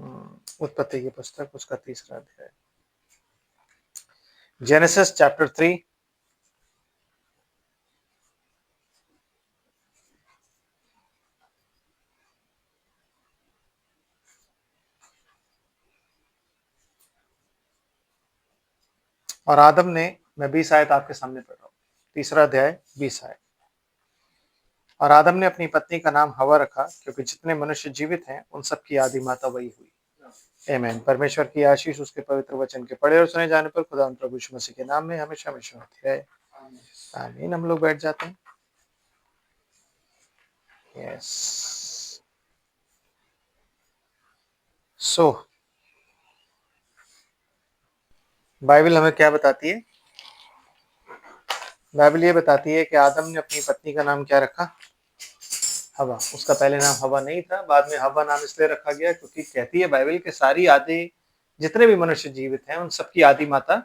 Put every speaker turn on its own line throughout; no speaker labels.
उत्पत्ति की पुस्तक उसका 3रा अध्याय, जेनेसिस चैप्टर 3 और आदम ने, मैं 20 आयत आपके सामने पढ़ रहा हूँ, 3रा अध्याय 20 आयत। और आदम ने अपनी पत्नी का नाम हवा रखा, क्योंकि जितने मनुष्य जीवित हैं उन सब की आदि माता वही हुई। आमीन। परमेश्वर की आशीष उसके पवित्र वचन के पढ़े और सुने जाने पर खुदा प्रभु यीशु मसीह के नाम में हमेशा हमेशा होती है। आमीन। हम लोग बैठ जाते हैं। यस। बाइबल हमें क्या बताती है? बाइबल ये बताती है कि आदम ने अपनी पत्नी का नाम क्या रखा? हवा। उसका पहले नाम हवा नहीं था, बाद में हवा नाम इसलिए रखा गया क्योंकि कहती है बाइबल के सारी आदि, जितने भी मनुष्य जीवित हैं उन सबकी आदि माता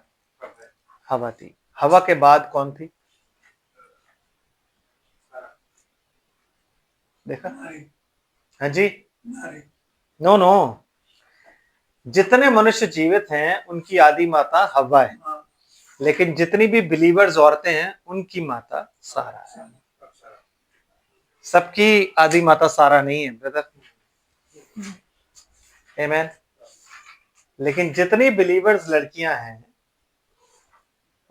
हवा थी। हवा के बाद कौन थी? देखा? हाँ जी। नो, जितने मनुष्य जीवित हैं उनकी आदि माता हवा है, लेकिन जितनी भी बिलीवर्स औरतें हैं उनकी माता सारा है। सबकी आदि माता सारा नहीं है ब्रदर। आमीन। लेकिन जितनी बिलीवर्स लड़कियां हैं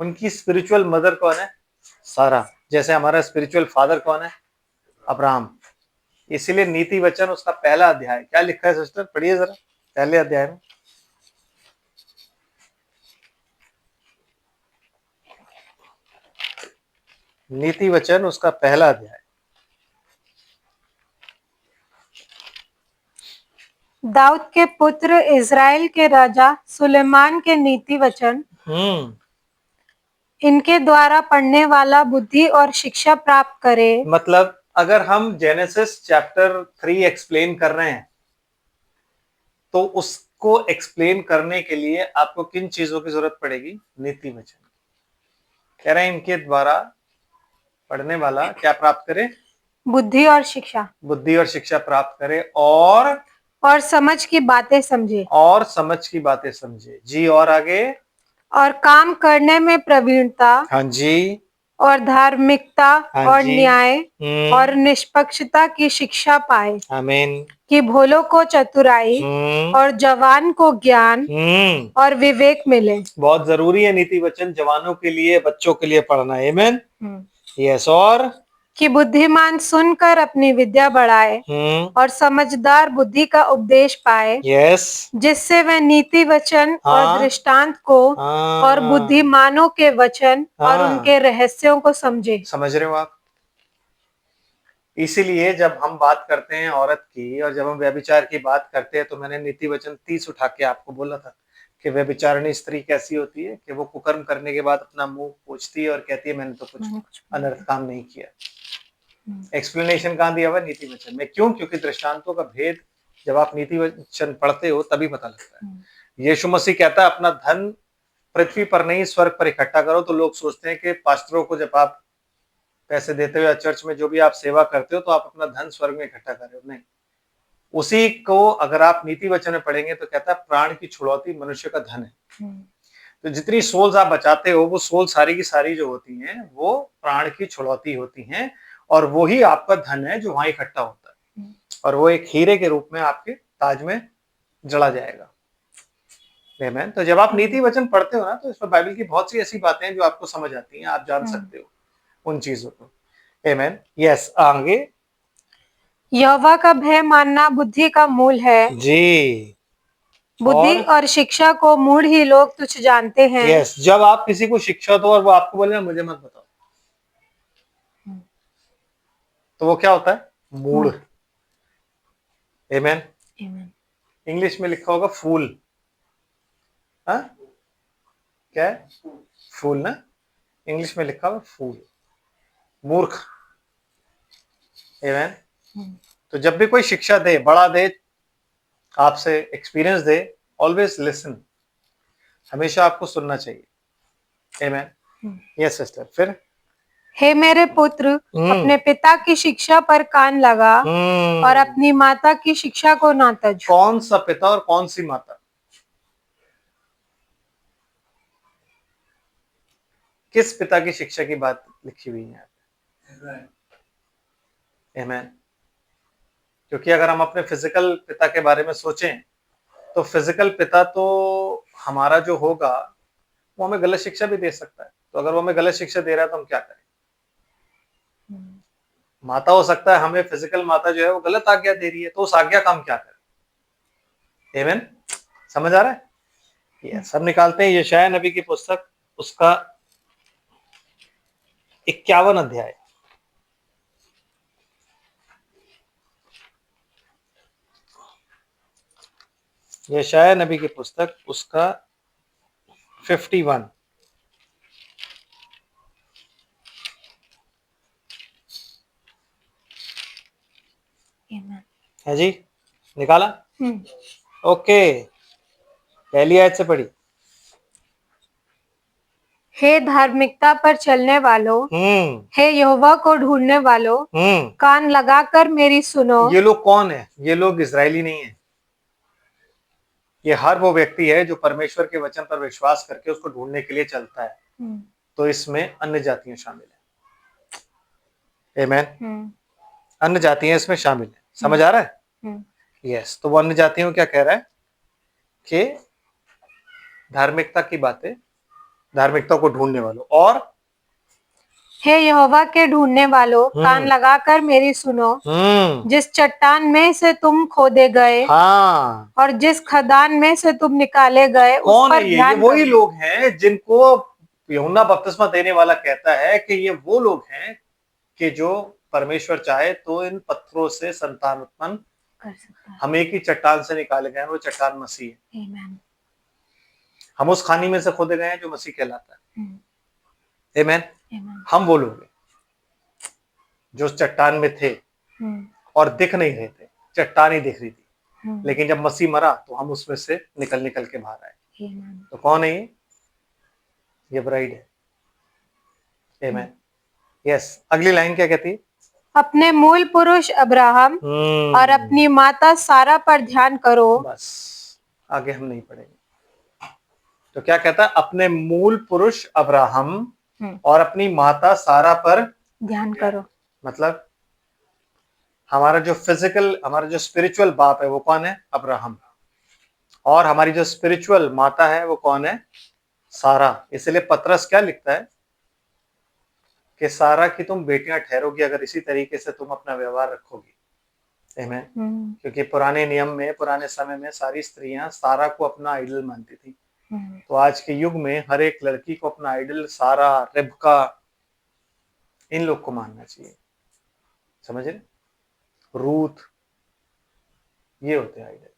उनकी स्पिरिचुअल मदर कौन है? सारा। जैसे हमारा स्पिरिचुअल फादर कौन है? अब्राहम। इसीलिए नीति वचन उसका पहला अध्याय क्या लिखा है सिस्टर? पढ़िए जरा पहले अध्याय में। नीति वचन उसका पहला अध्याय।
दाऊद के पुत्र इज़राइल के राजा सुलेमान के नीति वचन, इनके द्वारा पढ़ने वाला बुद्धि और शिक्षा प्राप्त करे।
मतलब अगर हम जेनेसिस चैप्टर 3 एक्सप्लेन कर रहे हैं तो उसको एक्सप्लेन करने के लिए आपको किन चीजों की जरूरत पड़ेगी? नीति वचन। कह रहे हैं इनके द्वारा पढ़ने वाला क्या प्राप्त करे?
बुद्धि और शिक्षा।
बुद्धि और शिक्षा प्राप्त करे और
समझ की बातें समझे।
और समझ की बातें समझे। जी। और आगे?
और काम करने में प्रवीणता।
हाँ जी।
और धार्मिकता।
हाँ
और
जी।
न्याय और निष्पक्षता की शिक्षा पाए।
आमीन।
कि भोलों को चतुराई और जवान को ज्ञान और विवेक मिले।
बहुत जरूरी है नीति वचन जवानों के लिए, बच्चों के लिए पढ़ना। आमीन। यस। और
कि बुद्धिमान सुनकर अपनी विद्या बढ़ाए और समझदार बुद्धि का उपदेश पाए।
यस।
जिससे वह नीति वचन और दृष्टांत को और बुद्धिमानों के वचन और उनके रहस्यों को समझे।
समझ रहे हो आप? इसीलिए जब हम बात करते हैं औरत की और जब हम व्यभिचार की बात करते हैं तो मैंने नीति वचन 30 उठा के आपको बोला था कि व्यभिचारिणी स्त्री कैसी होती है कि वो कुकर्म करने के बाद अपना मुंह पोंछती है और कहती है मैंने तो कुछ अनर्थ काम नहीं किया। एक्सप्लेनेशन कहाँ दिया हुआ? नीति वचन में। क्यों? क्योंकि दृष्टांतों का भेद जब आप नीति वचन पढ़ते हो तभी पता लगता है। यीशु मसीह कहता है अपना धन पृथ्वी पर नहीं स्वर्ग पर इकट्ठा करो। तो लोग सोचते हैं कि पास्टरों को जब आप पैसे देते हो या चर्च में जो भी आप सेवा करते हो तो आप अपना धन स्वर्ग में इकट्ठा कर रहे हो। नहीं, उसी को अगर आप नीति वचन में पढ़ेंगे तो कहता है प्राण की छुड़ौती मनुष्य का धन है। तो जितनी सोल्स आप बचाते हो वो सोल सारी की सारी जो होती हैं वो प्राण की छुड़ौती होती हैं और वो ही आपका धन है जो वहां इकट्ठा होता है और वो एक हीरे के रूप में आपके ताज में जड़ा जाएगा। आमीन। तो जब आप नीति वचन पढ़ते हो ना तो इसमें बाइबल की बहुत सी ऐसी बातें हैं जो आपको समझ आती हैं, आप जान सकते हो उन चीजों को। आमीन। यस। आगे?
यहोवा का भय मानना बुद्धि का मूल है
जी।
बुद्धि और शिक्षा को मूढ़ ही लोग तुच्छ जानते हैं।
यस। जब आप किसी को शिक्षा दो और वो आपको बोले मुझे मत बताओ तो वो क्या होता है? मूढ़। आमीन। इंग्लिश में लिखा होगा फूल। हाँ, क्या है? फूल ना, इंग्लिश में लिखा हुआ फूल, मूर्ख। आमीन। तो जब भी कोई शिक्षा दे, बड़ा दे, आपसे एक्सपीरियंस दे, ऑलवेज लिसन, हमेशा आपको सुनना चाहिए। आमीन। Yes sister. फिर
हे मेरे पुत्र, अपने पिता की शिक्षा पर कान लगा और अपनी माता की शिक्षा को ना तज।
कौन सा पिता और कौन सी माता? किस पिता की शिक्षा की बात लिखी हुई है? आमेन। क्योंकि अगर हम अपने फिजिकल पिता के बारे में सोचें तो फिजिकल पिता तो हमारा जो होगा वो हमें गलत शिक्षा भी दे सकता है। तो अगर वो हमें गलत शिक्षा दे रहा है तो हम क्या करें? माता हो सकता है हमें फिजिकल माता जो है वो गलत आज्ञा दे रही है, तो उस आज्ञा का हम क्या करें? आमेन। समझ आ रहा है? ये सब निकालते हैं यशायाह नबी की पुस्तक, उसका 51 अध्याय। यशायाह नबी की पुस्तक उसका 51। है जी, निकाला? ओके, पहली आयत से पढ़ी।
हे धार्मिकता पर चलने वालों, हे यहोवा को ढूंढने वालों, कान लगाकर मेरी सुनो।
ये लोग कौन है? ये लोग इजरायली नहीं है। ये हर वो व्यक्ति है जो परमेश्वर के वचन पर विश्वास करके उसको ढूंढने के लिए चलता है। तो इसमें अन्य जातियां शामिल है। आमेन। अन्य जातियां इसमें शामिल है। समझ आ रहा है? यस। तो वो अन्य जातियों क्या कह रहा है कि धार्मिकता की बातें, धार्मिकता को ढूंढने वालों, और
हे यहोवा के ढूंढने वालों, कान लगाकर मेरी सुनो। जिस चट्टान में से तुम खोदे गए, और जिस खदान में से तुम निकाले गए,
कौन है ये? वही लोग हैं जिनको यूहन्ना बपतिस्मा देने वाला कहता है कि ये वो लोग हैं कि जो परमेश्वर चाहे तो इन पत्थरों से संतान उत्पन्न कर सकता है। हम एक ही चट्टान से निकाले गए हैं, वो चट्टान मसीह है। आमीन। हम उस खानी में से खोदे गए हैं जो मसीह कहलाता है। आमीन। हम वो लोग हैं जो उस चट्टान में थे और दिख नहीं रहे थे, चट्टान ही दिख रही थी, लेकिन जब मसीह मरा तो हम उसमें से निकल निकल के बाहर आए। तो कौन है ये ब्राइड है। आमीन। यस। अगली लाइन क्या कहती है?
अपने मूल पुरुष अब्राहम और अपनी माता सारा पर ध्यान करो।
बस, आगे हम नहीं पढ़ेंगे। तो क्या कहता है? अपने मूल पुरुष अब्राहम और अपनी माता सारा पर
ध्यान करो।
मतलब हमारा जो फिजिकल, हमारा जो स्पिरिचुअल बाप है वो कौन है? अब्राहम। और हमारी जो स्पिरिचुअल माता है वो कौन है? सारा। इसलिए पतरस क्या लिखता है कि सारा की तुम बेटियां ठहरोगी अगर इसी तरीके से तुम अपना व्यवहार रखोगी। आमीन। क्योंकि पुराने नियम में, पुराने समय में सारी स्त्रियां सारा को अपना आइडल मानती थी। तो आज के युग में हर एक लड़की को अपना आइडल सारा, रिबका, इन लोग को मानना चाहिए। समझ रहे? रूथ, ये होते हैं आइडल।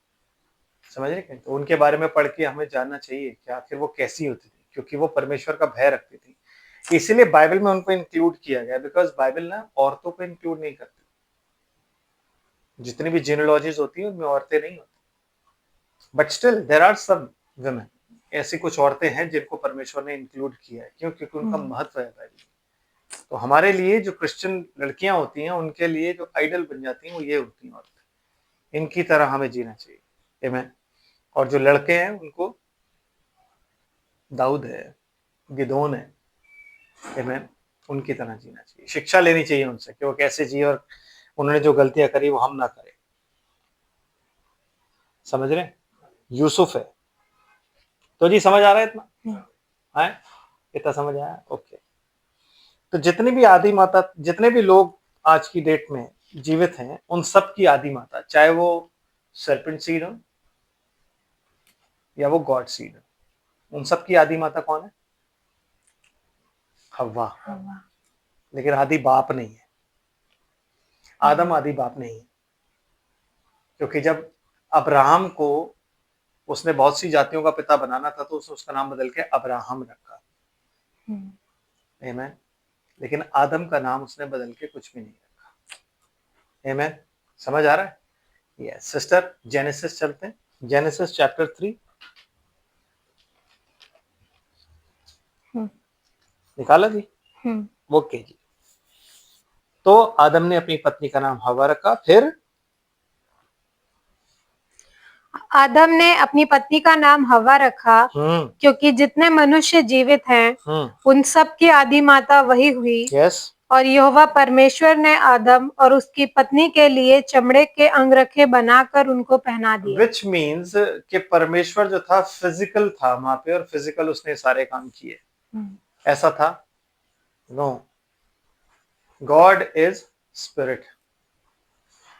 समझ रहे? तो उनके बारे में पढ़ के हमें जानना चाहिए कि आखिर वो कैसी होती थी, क्योंकि वो परमेश्वर का भय रखती थी। इसीलिए बाइबल में उनको इंक्लूड किया गया, बिकॉज बाइबल ना औरतों को इंक्लूड नहीं करती। जितनी भी जीनोलॉजीज होती हैं उनमें औरतें नहीं होती, but still there are some women. ऐसी कुछ औरतें हैं जिनको परमेश्वर ने इंक्लूड किया है। क्यों? क्योंकि उनका महत्व है बाइबल। तो हमारे लिए जो क्रिश्चियन लड़कियां होती हैं उनके लिए जो आइडल बन जाती हैं वो ये होती हैं औरतें। इनकी तरह हमें जीना चाहिए। आमीन। और जो लड़के हैं उनको दाऊद है, गिदोन है, आमीन, उनकी तरह जीना चाहिए। शिक्षा लेनी चाहिए उनसे कि वो कैसे जिए और उन्होंने जो गलतियां करी वो हम ना करें। समझ रहे? यूसुफ है। तो जी समझ आ रहा है इतना? है? इतना समझ आया? ओके। तो जितनी भी आदि माता, जितने भी लोग आज की डेट में जीवित हैं, उन सब की आदि माता, चाहे वो सर्पेंट सीड हो या वो गॉड सीड हो, उन सब की आदि माता कौन है? हव्वा। लेकिन आदि बाप नहीं है। आदम आदि बाप नहीं है, क्योंकि जब अब्राहम को उसने बहुत सी जातियों का पिता बनाना था तो उसने उसका नाम बदल के अब्राहम रखा। आमीन। लेकिन आदम का नाम उसने बदल के कुछ भी नहीं रखा। आमीन। समझ आ रहा है? Yes sister. जेनेसिस चलते हैं, जेनेसिस चैप्टर 3। निकाला जी? ओके जी। तो आदम ने अपनी पत्नी का नाम हवा रखा, फिर
आदम ने अपनी पत्नी का नाम हवा रखा क्योंकि जितने मनुष्य जीवित हैं उन सब की आदि माता वही हुई।
यस।
और यहोवा परमेश्वर ने आदम और उसकी पत्नी के लिए चमड़े के अंगरखे बनाकर उनको पहना दिए।
विच मीन्स कि परमेश्वर जो था फिजिकल था वहां पे, और फिजिकल उसने सारे काम किए। ऐसा था? No, God is spirit.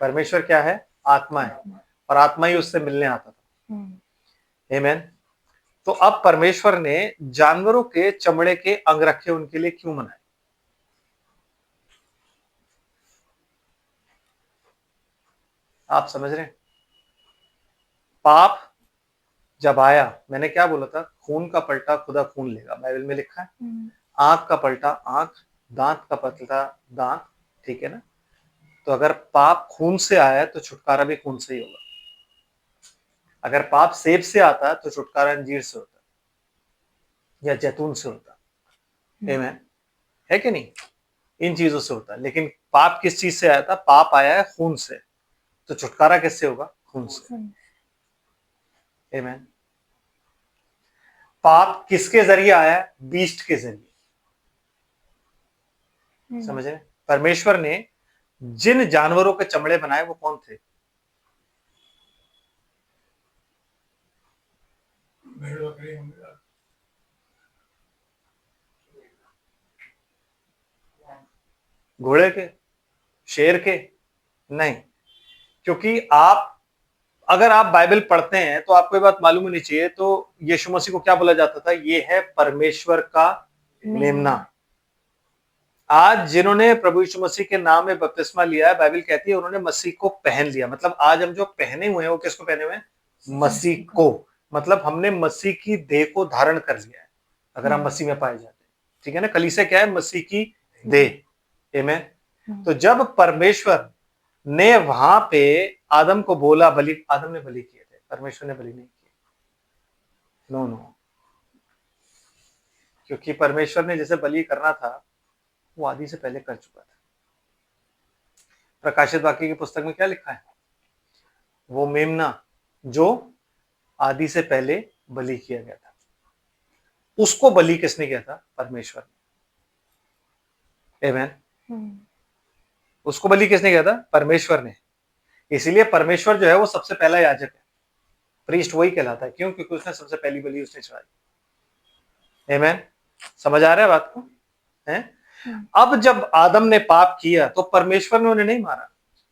परमेश्वर क्या है? आत्मा है, और आत्मा ही उससे मिलने आता था। आमीन। तो अब परमेश्वर ने जानवरों के चमड़े के अंगरखे उनके लिए क्यों बनाए? आप समझ रहे हैं? पाप जब आया, मैंने क्या बोला था? खून का पलटा खुदा खून लेगा, बाइबल में लिखा है। आंख का पलटा आंख, दांत का पलटा दांत, ठीक है ना? तो अगर पाप खून से आया तो छुटकारा भी खून से ही होगा। अगर पाप सेब से आता तो छुटकारा अंजीर से होता या जैतून से होता। आमीन, है कि नहीं? इन चीजों से होता। लेकिन पाप किस चीज से आया था? पाप आया है खून से, तो छुटकारा किससे होगा? खून से। आमीन। पाप किसके जरिए आया है? बीस्ट के जरिए। समझ रहे? परमेश्वर ने जिन जानवरों के चमड़े बनाए वो कौन थे? घोड़े के? शेर के? नहीं, क्योंकि अगर आप बाइबल पढ़ते हैं तो आपको ये बात मालूम होनी चाहिए। तो यीशु मसीह को क्या बोला जाता था? ये है परमेश्वर का मेमना। आज जिन्होंने प्रभु यीशु मसीह के नाम में बपतिस्मा लिया है, बाइबल कहती है उन्होंने मसीह को पहन लिया। मतलब आज हम जो पहने हुए हैं वो किसको पहने हुए हैं? मसीह को। मतलब हमने मसीह की देह को धारण कर लिया है अगर हम मसीह में पाए जाते हैं। ठीक है ना? कलीसिया क्या है? मसीह की देह। आमीन। तो जब परमेश्वर ने वहां पे आदम को बोला, बलि, आदम ने बलि किए थे, परमेश्वर ने बलि नहीं किए। नो नो, क्योंकि परमेश्वर ने जैसे बलि करना था वो आदि से पहले कर चुका था। प्रकाशित वाक्य की पुस्तक में क्या लिखा है? वो मेमना जो आदि से पहले बलि किया गया था, उसको बलि किसने किया था? परमेश्वर ने। आमीन। उसको बलि किसने किया था? परमेश्वर ने। इसीलिए परमेश्वर जो है वो सबसे पहला याजक है, प्रीस्ट वही कहलाता है। क्यों? क्योंकि उसने सबसे पहली बलि उसने चढ़ाई। आमीन। समझ आ रहा है बात को? हैं? अब जब आदम ने पाप किया तो परमेश्वर ने उन्हें नहीं मारा,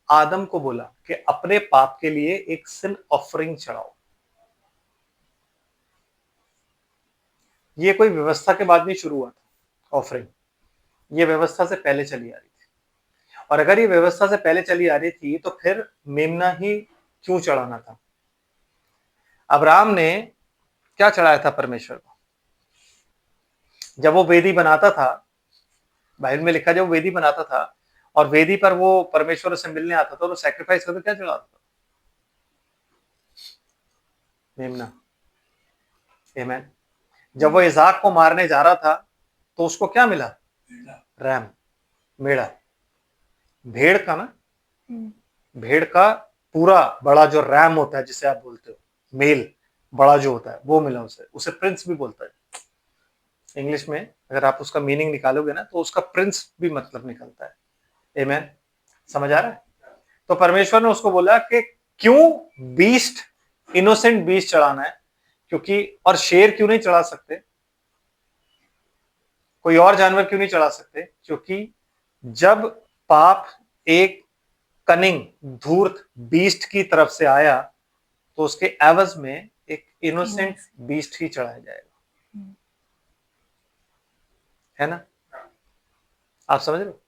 आदम को बोला कि अपने पाप के लिए एक सिन ऑफरिंग चढ़ाओ। ये कोई व्यवस्था के बाद नहीं शुरू हुआ था ऑफरिंग, ये व्यवस्था से पहले चली आ रही थी। और अगर ये व्यवस्था से पहले चली आ रही थी तो फिर मेमना ही क्यों चढ़ाना था? अब्राहम ने क्या चढ़ाया था परमेश्वर को? जब वो वेदी बनाता था, बाइबल में लिखा, जब वो वेदी बनाता था और वेदी पर वो परमेश्वर से मिलने आता था, तो सैक्रिफाइस करके क्या चढ़ाता था? मेमना। आमीन। जब वो इसाक को मारने जा रहा था तो उसको क्या मिला? रैम, मेढ़ा। भेड़ का ना, भेड़ का पूरा बड़ा जो रैम होता है जिसे आप बोलते हो, मेल बड़ा जो होता है, वो मिला उसे प्रिंस भी बोलता है। इंग्लिश में अगर आप उसका मीनिंग निकालोगे ना तो उसका प्रिंस भी मतलब निकलता है। आमीन। समझ आ रहा है? तो परमेश्वर ने उसको बोला कि क्यों बीस्ट, इनोसेंट बीस्ट चढ़ाना है? क्योंकि, और शेर क्यों नहीं चढ़ा सकते? कोई और जानवर क्यों नहीं चढ़ा सकते? क्योंकि जब पाप एक कनिंग, धूर्त बीस्ट की तरफ से आया तो उसके एवज में एक इनोसेंट बीस्ट ही चढ़ाया जाएगा। है ना? आप समझ रहे हो?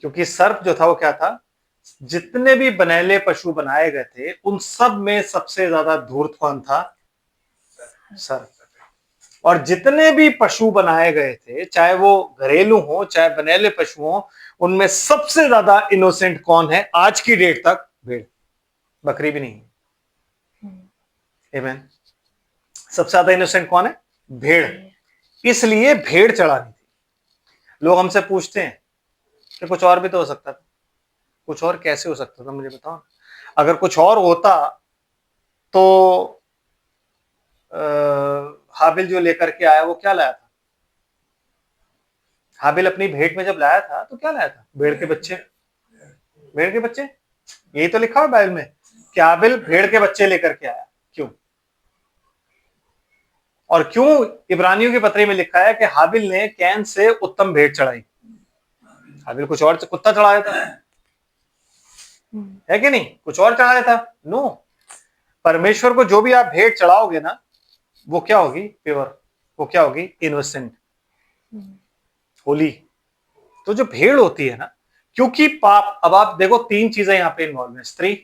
क्योंकि सर्प जो था वो क्या था? जितने भी बनेले पशु बनाए गए थे उन सब में सबसे ज्यादा धूर्त कौन था? सर्प। और जितने भी पशु बनाए गए थे, चाहे वो घरेलू हो चाहे बनेले पशु हो, उनमें सबसे ज्यादा इनोसेंट कौन है आज की डेट तक? भेड़। बकरी भी नहीं। आमीन। सबसे ज्यादा इनोसेंट कौन है? भेड़। इसलिए भेड़ चढ़ानी थी। लोग हमसे पूछते हैं कि कुछ और भी तो हो सकता था। कुछ और कैसे हो सकता था मुझे बताओ। अगर कुछ और होता तो हाबिल जो लेकर के आया वो क्या लाया था? हाबिल अपनी भेंट में जब लाया था तो क्या लाया था? भेड़ के बच्चे। भेड़ के बच्चे, यही तो लिखा हुआ बाइबल में कि हाबिल भेड़ के बच्चे लेकर के आया। क्यों? और क्यों इब्रानियों की पत्री में लिखा है कि हाबिल ने कैन से उत्तम भेंट चढ़ाई? हाबिल कुछ और कुत्ता चढ़ाया था, है कि नहीं? कुछ और चढ़ाया था? नो। परमेश्वर को जो भी आप भेंट चढ़ाओगे ना, वो क्या होगी? प्योर। वो क्या होगी? इनोसेंट, होली। तो जो भेड़ होती है ना, क्योंकि पाप, अब आप देखो 3 चीजें यहां पे इन्वॉल्व है। स्त्री,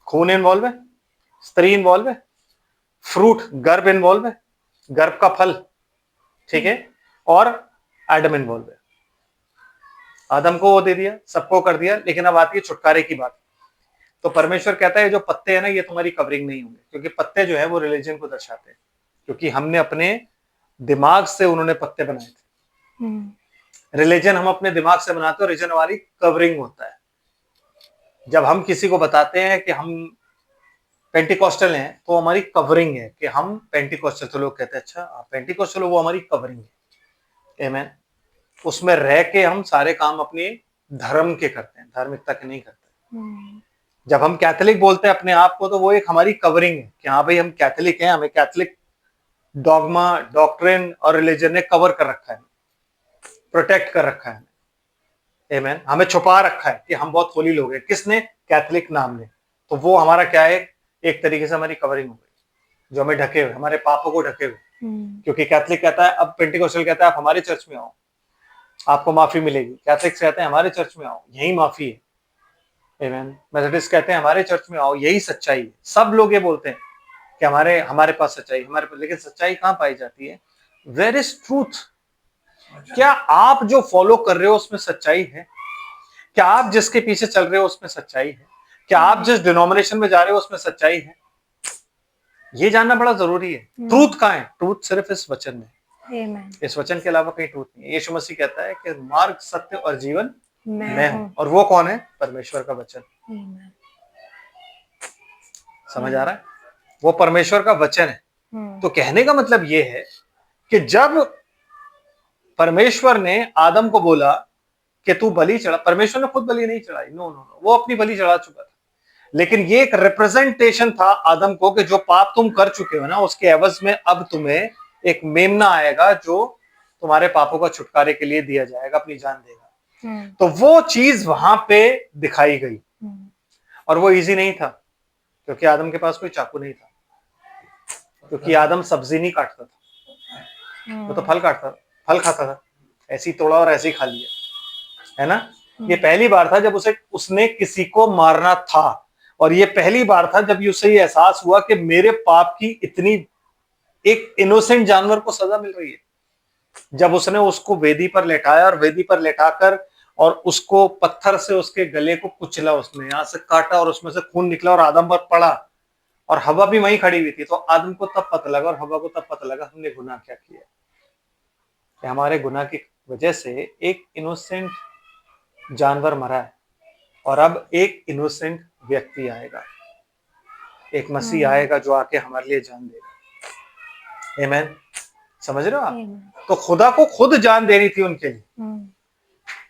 खून इन्वॉल्व है, स्त्री इन्वॉल्व है, फ्रूट गर्भ इन्वॉल्व है, गर्भ का फल, ठीक है, और एडम इन्वॉल्व है। आदम को वो दे दिया, सबको कर दिया, लेकिन अब आती है छुटकारे की बात। तो परमेश्वर कहता है जो पत्ते हैं ना, ये तुम्हारी कवरिंग नहीं होंगे, क्योंकि पत्ते जो है वो रिलीजन को दर्शाते हैं, क्योंकि हमने अपने दिमाग से उन्होंने पत्ते बनाए थे। रिलीजन हम अपने दिमाग से बनाते हैं, रिलीजन हमारी कवरिंग होता है। जब हम किसी को बताते हैं कि हम पेंटिकॉस्टल हैं, तो हमारी कवरिंग है कि हम पेंटिकॉस्टल। तो लोग कहते हैं अच्छा आप पेंटिकॉस्टल हो, वो हमारी कवरिंग है। आमीन। उसमें रह के हम सारे काम अपने धर्म के करते हैं, धार्मिकता के नहीं करते। जब हम कैथोलिक बोलते हैं अपने आप को, तो वो एक हमारी कवरिंग है कि हाँ भाई हम कैथोलिक हैं, हमें कैथोलिक डॉगमा, डॉक्ट्रिन और रिलीजन ने कवर कर रखा है, प्रोटेक्ट कर रखा है, आमीन। हमें छुपा रखा है कि हम बहुत होली लोग हैं। किसने? कैथोलिक नाम ने। तो वो हमारा क्या है? एक तरीके से हमारी कवरिंग हो गई, जो हमें ढके हुए, हमारे पापों को ढके हुए। क्योंकि कैथोलिक कहता है, अब पेंटिकोस्टल कहता है आप हमारे चर्च में आओ, आपको माफी मिलेगी। कैथोलिक कहते हैं हमारे चर्च में आओ, यही माफी है, आमीन। मेथोडिस्ट कहते हैं हमारे चर्च में आओ, यही सच्चाई है। सब लोग ये बोलते हैं कि हमारे पास सच्चाई, हमारे पास, लेकिन सच्चाई कहां पाई जाती है? Where is truth? क्या आप जो फॉलो कर रहे हो उसमें सच्चाई है? क्या आप जिसके पीछे चल रहे हो उसमें सच्चाई है? क्या आप जिस डिनोमिनेशन में जा रहे हो उसमें सच्चाई है? ये जानना बड़ा जरूरी है। ट्रूथ कहां है? ट्रूथ सिर्फ इस वचन में। इस वचन के अलावा कहीं ट्रूथ नहीं है। यीशु मसीह कहता है कि मार्ग, सत्य और जीवन मैं हूं। और वो कौन है? परमेश्वर का वचन। समझ आ रहा है? वो परमेश्वर का वचन है। तो कहने का मतलब ये है कि जब परमेश्वर ने आदम को बोला कि तू बलि चढ़ा, परमेश्वर ने खुद बलि नहीं चढ़ाई, नो नो नो, वो अपनी बलि चढ़ा चुका था। लेकिन ये एक रिप्रेजेंटेशन था आदम को कि जो पाप तुम कर चुके हो ना, उसके एवज में अब तुम्हें एक मेमना आएगा जो तुम्हारे पापों का छुटकारे के लिए दिया जाएगा, अपनी जान देगा। तो वो चीज वहां पे दिखाई गई। और वो इजी नहीं था, क्योंकि आदम के पास कोई चाकू नहीं था, क्योंकि आदम सब्जी नहीं काटता था, वो तो फल काटता था, फल खाता था, ऐसे ही तोड़ा और ऐसे ही खा लिया, है ना। ये पहली बार था जब उसने किसी को मारना था, और ये पहली बार था जब उसे ये एहसास हुआ कि मेरे पाप की इतनी, एक इनोसेंट जानवर को सजा मिल रही है। जब उसने उसको वेदी पर लेटाया और वेदी पर लेटाकर और उसको पत्थर से उसके गले को कुचला, उसने यहां से काटा और उसमें से खून निकला और आदम पर पड़ा, और हवा भी वहीं खड़ी हुई थी। तो आदम को तब पता लगा और हवा को तब पता लगा हमने गुनाह क्या किया, कि हमारे गुनाह की वजह से एक इनोसेंट जानवर मरा है, और अब एक इनोसेंट व्यक्ति आएगा, एक मसीह आएगा जो आके हमारे लिए जान देगा। आमीन। समझ रहे हो आप? तो खुदा को खुद जान देनी थी उनके लिए,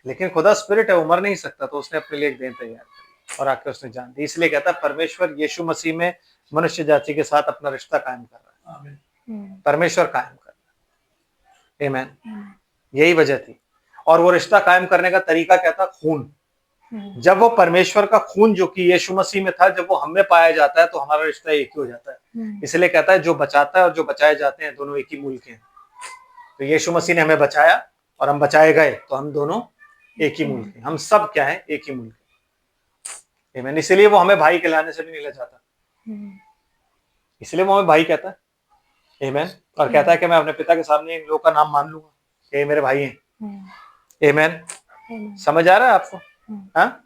लेकिन खुदा स्पिरिट है, वो मर नहीं सकता, तो उसने अपने लिए एक देन तैयार की और आके उसने जान दी। इसलिए कहता है परमेश्वर यीशु मसीह में मनुष्य जाति के साथ अपना रिश्ता कायम कर रहा है। परमेश्वर कायम कर रहा है। आमीन। यही वजह थी। और वो रिश्ता कायम करने का तरीका क्या था? खून। जब वो परमेश्वर का खून जो कि यीशु मसीह में था, जब वो हमें पाया जाता है, तो हमारा रिश्ता एक ही हो जाता है। इसलिए कहता है जो बचाता है और जो बचाए जाते हैं दोनों एक ही मूल के हैं। तो यीशु मसीह ने हमें बचाया और हम बचाए गए, तो हम दोनों एक ही मूल के, हम सब क्या है? एक ही मूल के। आमीन। इसलिए वो हमें भाई कहलाने से भी नहीं लजाता, इसलिए वो हमें भाई कहता है। आमीन। और कहता है कि मैं अपने पिता के सामने इन लोगों का नाम मान लूंगा कि ये मेरे भाई हैं। आमीन। समझ आ रहा है आपको? हाँ।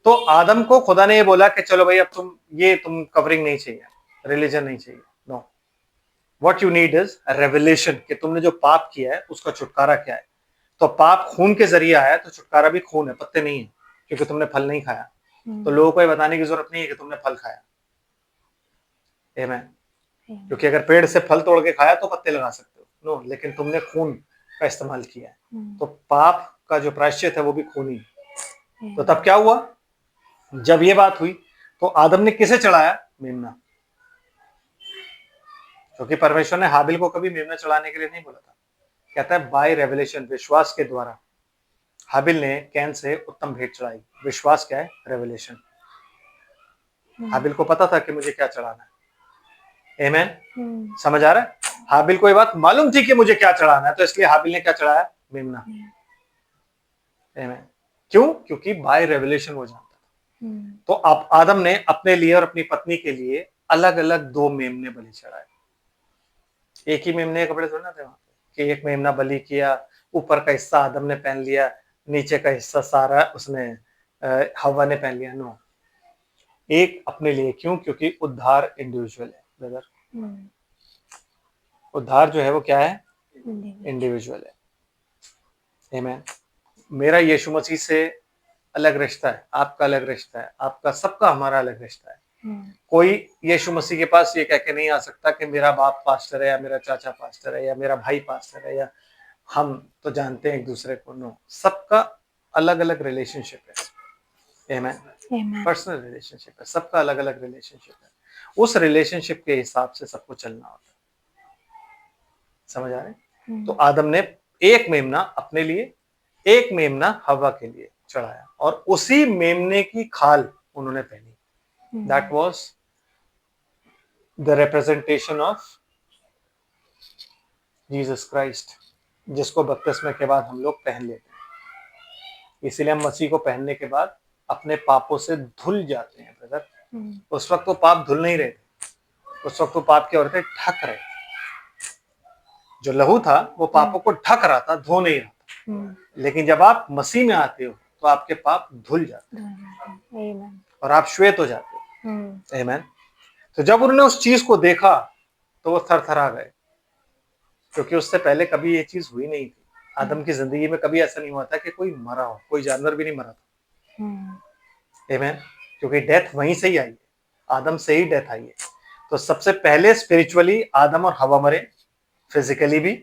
तो आदम को खुदा ने ये बोला कि चलो भाई अब तुम कवरिंग नहीं चाहिए, रिलीजन नहीं चाहिए, no. What you need is revelation, कि तुमने जो पाप किया है उसका छुटकारा क्या है। तो पाप खून के जरिए आया, तो छुटकारा भी खून है, पत्ते नहीं है, क्योंकि तुमने फल नहीं खाया। तो लोगों को ये बताने की जरूरत नहीं है कि तुमने फल खाया। आमीन। क्योंकि अगर पेड़ से फल तोड़ के खाया तो पत्ते लगा सकते हो, नो, लेकिन तुमने खून का इस्तेमाल किया है। तो पाप का जो प्रायश्चित है वो भी खून ही। तो तब क्या हुआ, जब ये बात हुई तो आदम ने किसे चढ़ाया? मेमना। क्योंकि परमेश्वर ने हाबिल को कभी मेमना चढ़ाने के लिए नहीं बोला था। कहता है बाय रेवलेशन, विश्वास के द्वारा हाबिल ने कैन से उत्तम भेंट चढ़ाई। विश्वास क्या है? रेवलेशन। हाबिल को पता था कि मुझे क्या चढ़ाना है। आमीन। समझ आ रहा है? हाबिल को ये बात मालूम थी कि मुझे क्या चढ़ाना है, तो इसलिए हाबिल ने क्या चढ़ाया? मेमना। आमीन। क्यों? क्योंकि बाय रेवलेशन वो जानता था। तो अब आदम ने अपने लिए और अपनी पत्नी के लिए अलग अलग 2 मेमने बलि चढ़ाए। एक ही मेमने के कपड़े थोड़े ना थे वहां पे कि एक मेमना बलि किया, ऊपर का हिस्सा आदम ने पहन लिया, नीचे का हिस्सा सारा उसने हवा ने पहन लिया। नो, एक अपने लिए। क्यों? क्योंकि उद्धार इंडिविजुअल है ब्रदर। उद्धार जो है वो क्या है? इंडिविजुअल है। आमीन। मेरा यीशु मसीह से अलग रिश्ता है, आपका अलग रिश्ता है, आपका सबका हमारा अलग रिश्ता है। कोई यीशु मसीह के पास ये कह के नहीं आ सकता कि मेरा बाप पास्टर है या मेरा चाचा पास्टर है या मेरा भाई पास्टर है या हम तो जानते हैं एक दूसरे को। नो, सबका अलग अलग रिलेशनशिप है। आमीन। पर्सनल रिलेशनशिप है, सबका अलग अलग रिलेशनशिप है। उस रिलेशनशिप के हिसाब से सबको चलना होता है। समझ आ रहे हैं? तो आदम ने एक मेमना अपने लिए, एक मेमना हवा के लिए चढ़ाया, और उसी मेमने की खाल उन्होंने पहनी। That was the representation of Jesus Christ, जिसको बपतिस्मे के बाद हम लोग पहन लेते हैं। इसीलिए हम मसीह को पहनने के बाद अपने पापों से धुल जाते हैं ब्रदर। उस वक्त तो पाप धुल नहीं रहे थे, उस वक्त तो पाप के औरतें ढक रहे। जो लहू था वो पापों को ढक रहा था, धो नहीं रहा था। लेकिन जब आप मसीह में आते हो तो आपके पाप धुल जाते हैं और आप श्वेत हो जाते हो। आमीन। तो जब उन्होंने उस चीज को देखा तो वो थरथरा गए, क्योंकि उससे पहले कभी ये चीज हुई नहीं थी। आदम की जिंदगी में कभी ऐसा नहीं हुआ था कि कोई मरा हो, कोई जानवर भी नहीं मरा था। आमीन। क्योंकि डेथ वहीं से ही आई है, आदम से ही डेथ आई है। तो सबसे पहले स्पिरिचुअली आदम और हवा मरे, फिजिकली भी,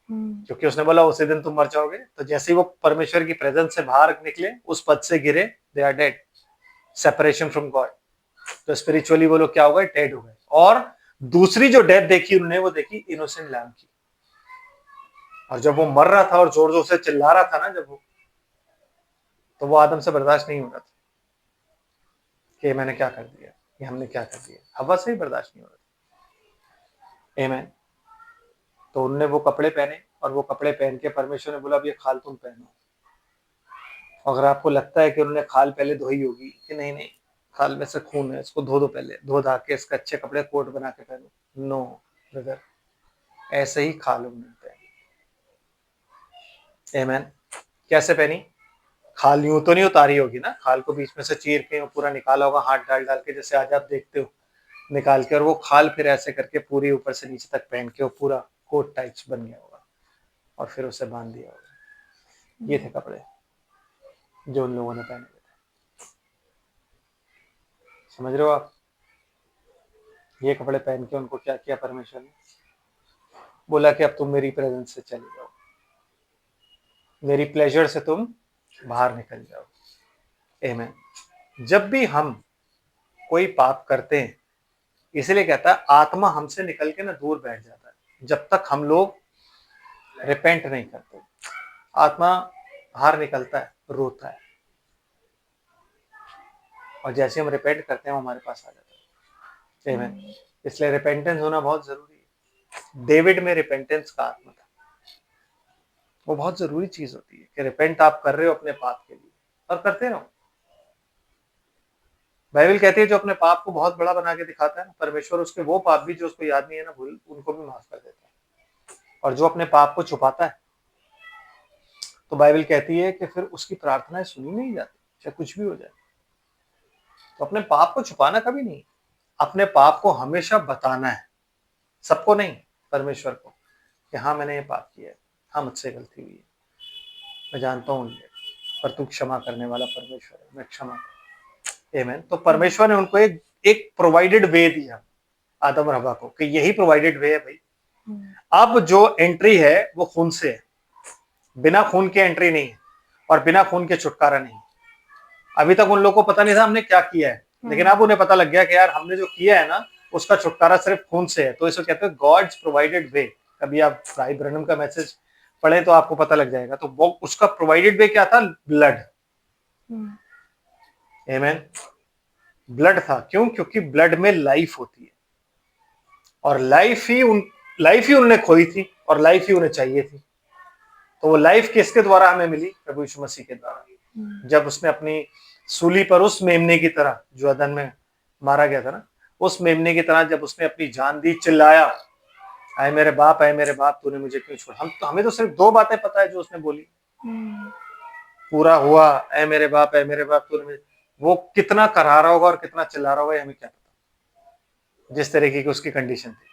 क्योंकि उसने बोला उसी दिन तुम मर जाओगे। तो जैसे ही वो परमेश्वर की प्रेजेंस से बाहर निकले, उस पद से गिरे, they are dead, separation from God. तो स्पिरिचुअली वो लोग क्या हो गए? डेड हो गए। और दूसरी जो डेथ देखी उन्होंने, वो देखी इनोसेंट लैम की। और जब वो मर रहा था और जोर जोर से चिल्ला रहा था ना, जब वो, तो वो आदम से बर्दाश्त नहीं हो रहा था कि मैंने क्या कर दिया, ये हमने क्या कर दिया। हवा से ही बर्दाश्त नहीं हो रहा था। आमीन। तो उनने वो कपड़े पहने, और वो कपड़े पहन के परमेश्वर ने बोला अब ये खाल तुम पहनो। अगर आपको लगता है कि उन्होंने खाल पहले धोई होगी, कि नहीं नहीं, खाल में से खून है, इसको धो दो, पहले धो धा के इसका अच्छे कपड़े कोट बना के पहनो। नो ब्रदर, ऐसे ही खाल उन्होंने पहनी। आमीन। कैसे पहनी? खाल यूं तो नहीं उतारी होगी ना, खाल को बीच में से चीर के पूरा निकाला होगा, हाथ डाल डाल के, जैसे आज आप देखते हो निकाल के, और वो खाल फिर ऐसे करके पूरी ऊपर से नीचे तक पहन के वो पूरा कोट टाइप्स बन गया होगा, और फिर उसे बांध दिया होगा। ये थे कपड़े जो उन लोगों ने पहने थे। समझ रहे हो आप? ये कपड़े पहन के उनको क्या किया परमेश्वर ने? बोला कि अब तुम मेरी प्रेजेंस से चले जाओ, मेरी प्लेजर से तुम बाहर निकल जाओ। आमीन। जब भी हम कोई पाप करते हैं, इसलिए कहता है आत्मा हमसे निकल के ना दूर बैठ जाता है जब तक हम लोग रिपेंट नहीं करते। आत्मा बाहर निकलता है, रोता है, और जैसे हम रिपेंट करते हैं वो हमारे पास आ जाता है। आमीन। इसलिए रिपेंटेंस होना बहुत जरूरी है। डेविड में रिपेंटेंस का आत्मा था, वो बहुत जरूरी चीज होती है कि रिपेंट आप कर रहे हो अपने पाप के लिए, और करते रहो। बाइबल कहती है जो अपने पाप को बहुत बड़ा बना के दिखाता है ना, परमेश्वर उसके वो पाप भी जो उसको याद नहीं है ना, भूल, उनको भी माफ कर देता है। और जो अपने पाप को छुपाता है, तो बाइबल कहती है कि फिर उसकी प्रार्थनाएं सुनी नहीं जाती, चाहे कुछ भी हो जाए। तो अपने पाप को छुपाना कभी नहीं, अपने पाप को हमेशा बताना है, सबको नहीं, परमेश्वर को, कि हाँ मैंने ये पाप किया है, हाँ मुझसे गलती हुई है। मैं जानता हूँ ये, पर तू क्षमा करने वाला परमेश्वर है, मैं क्षमा कर। आमीन। तो परमेश्वर ने उनको एक प्रोवाइडेड वे दिया आदम और हवा को, कि यही प्रोवाइडेड वे है भाई। अब जो एंट्री है वो खून से है, बिना खून के एंट्री नहीं है, और बिना खून के छुटकारा नहीं। अभी तक उन लोगों को पता नहीं था हमने क्या किया है, लेकिन अब उन्हें पता लग गया कि यार हमने जो किया है ना, उसका छुटकारा सिर्फ खून से है। तो इसको कहते हैं गॉड्स प्रोवाइडेड वे। कभी आप भाई ब्रनम का मैसेज पढ़े तो आपको पता लग जाएगा। तो वो उसका प्रोवाइडेड वे क्या था? ब्लड। आमीन। ब्लड था। क्यों? क्योंकि ब्लड में लाइफ होती है, और लाइफ ही उन्होंने खोई थी, और लाइफ ही उन्हें चाहिए थी। तो वो लाइफ किसके द्वारा हमें मिली? प्रभु यीशु मसीह के द्वारा। जब उसने अपनी सूली पर उस मेमने की तरह, जो अदन में मारा गया था ना, उस मेमने की तरह जब उसने अपनी जान दी, चिल्लाया, आए मेरे बाप, आए मेरे बाप, तूने मुझे क्यों छोड़ा। हमें तो सिर्फ 2 बातें पता है जो उसने बोली, पूरा हुआ, ऐ मेरे बाप, ऐ मेरे बाप, तूने मुझे। वो कितना करा रहा होगा और कितना चिल्ला रहा होगा, हमें क्या पता, जिस तरीके की उसकी कंडीशन थी।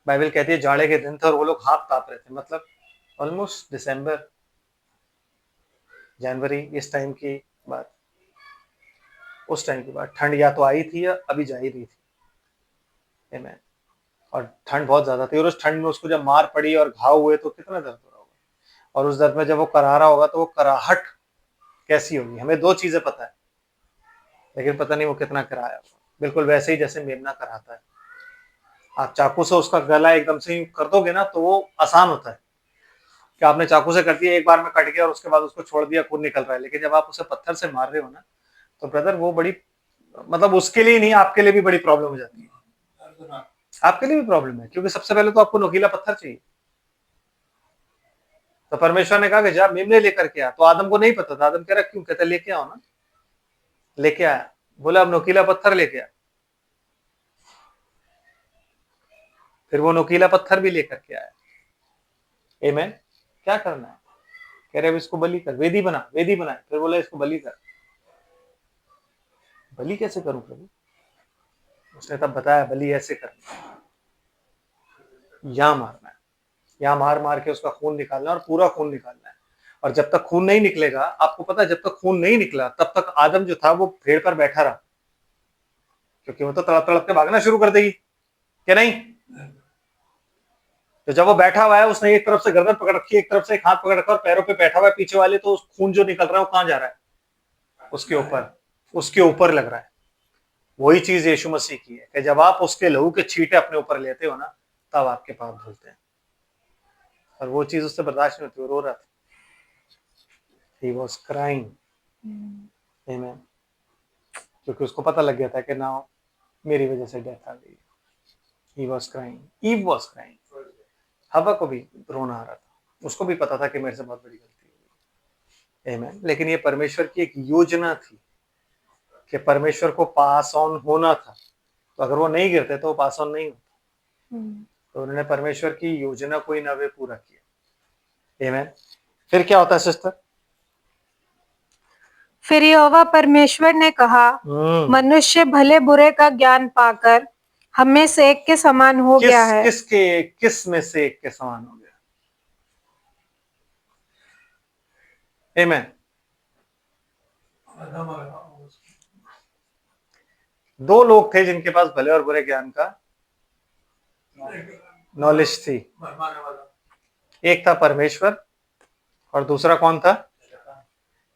बाइबल कहती है जाड़े के दिन थे और वो लोग हाथ कांप रहे थे। मतलब ऑलमोस्ट दिसंबर, जनवरी, इस टाइम की बात, उस टाइम की बात। ठंड या तो आई थी या अभी जा ही रही थी। आमीन। और ठंड बहुत ज्यादा थी, और उस ठंड में उसको जब मार पड़ी और घाव हुए तो कितना दर्द हो रहा होगा। और उस दर्द में जब वो करा रहा होगा तो वो कराहट कैसी होगी। हमें 2 चीजें पता है, लेकिन पता नहीं वो कितना कराया होगा। बिल्कुल वैसे ही जैसे मेमना कराता है। आप चाकू से उसका गला एकदम से कर दोगे ना तो वो आसान होता है, कि आपने चाकू से कर दिया, एक बार में कट गया और उसके बाद उसको छोड़ दिया, खून निकल रहा है। लेकिन जब आप उसे पत्थर से मार रहे हो ना, तो ब्रदर वो बड़ी, मतलब उसके लिए नहीं, आपके लिए भी बड़ी प्रॉब्लम हो जाती है। आपके लिए भी प्रॉब्लम है, क्योंकि सबसे पहले तो आपको नोकीला पत्थर चाहिए। तो परमेश्वर ने कहा कि जा मेमने लेकर के आ। तो आदम को नहीं पता था। आदम कह रहा क्यों? कहता लेके आओ ना। लेके आया। बोला अब नोकीला पत्थर लेके आ। फिर वो नोकीला पत्थर भी लेकर के आया। आमीन। क्या करना है? कह रहे इसको बलि कर, वेदी बना, वेदी बनाए। फिर बोला इसको बलि कर। बलि कैसे करूं प्रभु? उसने तब बताया बलि ऐसे करना, यहां मारना है, यहां मार मार के उसका खून निकालना, और पूरा खून निकालना है। और जब तक खून नहीं निकलेगा, आपको पता है, जब तक खून नहीं निकला तब तक आदम जो था वो पेड़ पर बैठा रहा, क्योंकि वो तो तड़प तड़प के भागना शुरू कर देगी, क्या नहीं? तो जब वो बैठा हुआ है, उसने एक तरफ से गर्दन पकड़ रखी है, एक तरफ से एक हाथ पकड़ रखा, और पैरों पे बैठा हुआ है पीछे वाले, तो खून जो निकल रहा है वो कहां जा रहा है? उसके ऊपर, उसके ऊपर लग रहा है। वही चीज यीशु मसीह की है, कि जब आप उसके लहू के छींटे अपने ऊपर लेते हो ना, तब आपके पाप धुलते हैं। और वो चीज उससे बर्दाश्त नहीं होती, वो रो रहा था। He was crying. Amen. क्योंकि उसको पता लग गया था कि ना मेरी वजह से डेथ आ गई। He was crying. Eve was crying. हवा को भी रोना आ रहा था, उसको भी पता था कि मेरे से बहुत बड़ी गलती हो गई। Amen. लेकिन ये परमेश्वर की एक योजना थी, कि परमेश्वर को पास ऑन होना था। तो अगर वो नहीं गिरते तो वो पास ऑन नहीं होता। तो उन्होंने परमेश्वर की योजना को ही नवे पूरा किया। Amen. फिर क्या होता है सिस्टर?
फिर यहोवा परमेश्वर ने कहा, मनुष्य भले बुरे का ज्ञान पाकर हम में से एक के समान हो गया है।
किस में से एक के समान हो गया? आमीन। 2 लोग थे जिनके पास भले और बुरे ज्ञान का नॉलेज थी। एक था परमेश्वर, और दूसरा कौन था?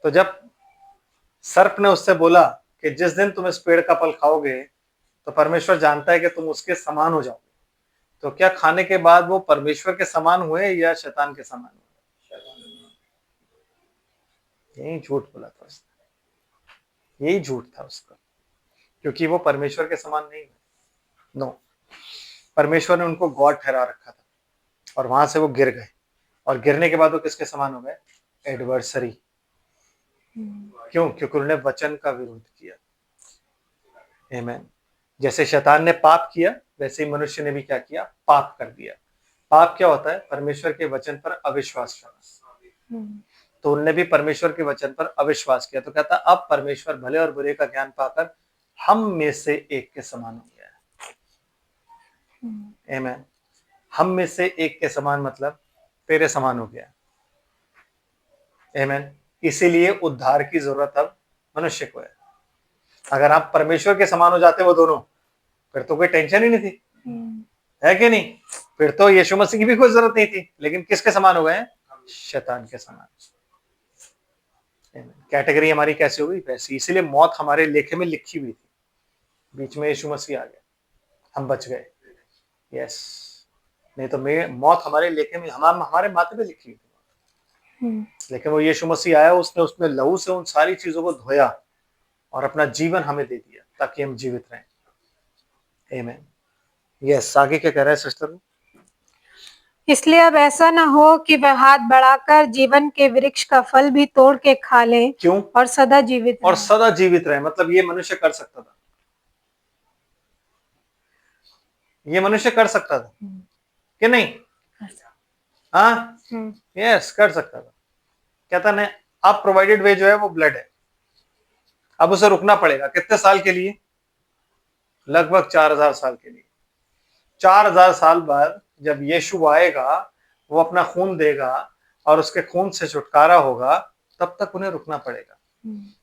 तो जब सर्प ने उससे बोला कि जिस दिन तुम इस पेड़ का फल खाओगे तो परमेश्वर जानता है कि तुम उसके समान हो जाओगे, तो क्या खाने के बाद वो परमेश्वर के समान हुए या शैतान के समान हुए? यही झूठ बोला था उसने, यही झूठ था उसका, क्योंकि वो परमेश्वर के समान नहीं है। नो, परमेश्वर ने उनको गॉड ठहरा रखा था, और वहां से वो गिर गए, और गिरने के बाद वो किसके समान हो गए? एडवर्सरी। क्यों? क्योंकि उन्होंने वचन का विरोध किया। आमीन। जैसे शैतान ने पाप किया, वैसे ही मनुष्य ने भी क्या किया? पाप कर दिया। पाप क्या होता है? परमेश्वर के वचन पर अविश्वास करना। तो उन्होंने भी परमेश्वर के वचन पर अविश्वास किया। तो कहता अब परमेश्वर भले और बुरे का ज्ञान पाकर हम में से एक के समान हो गया है। आमीन। हम में से एक के समान मतलब तेरे समान हो गया। आमीन। इसीलिए उद्धार की जरूरत अब मनुष्य को है। अगर आप परमेश्वर के समान हो जाते वो दोनों, फिर तो कोई टेंशन ही नहीं थी, है कि नहीं? फिर तो यीशु मसीह की भी कोई जरूरत नहीं थी। लेकिन किसके समान हो गए हैं? शैतान के समान। कैटेगरी हमारी कैसी हो गई? वैसी। इसीलिए मौत हमारे लेखे में लिखी हुई थी, बीच में यीशु मसीह आ गया, हम बच गए। यस, नहीं तो मौत हमारे लेखे में, हमारे माथे पे लिखी हुई थी। लेकिन वो यीशु मसीह आया, उसने उसमें लहू से उन सारी चीजों को धोया और अपना जीवन हमें दे दिया ताकि हम जीवित रहें। आमीन। यस, आगे क्या कह रहा है सिस्टर?
इसलिए अब ऐसा ना हो कि वह हाथ बढ़ाकर जीवन के वृक्ष का फल भी तोड़ के खा ले।
क्यों?
और सदा जीवित
और
रहे।
सदा जीवित रहे। मतलब ये मनुष्य कर सकता था, ये मनुष्य कर सकता था कि नहीं? हाँ, यस, कर सकता था। कहता नहीं, अब प्रोवाइडेड वे जो है वो ब्लड है। अब उसे रुकना पड़ेगा। कितने साल के लिए? लगभग 4000 साल के लिए। 4000 साल बाद जब यीशु आएगा, वो अपना खून देगा और उसके खून से छुटकारा होगा, तब तक उन्हें रुकना पड़ेगा।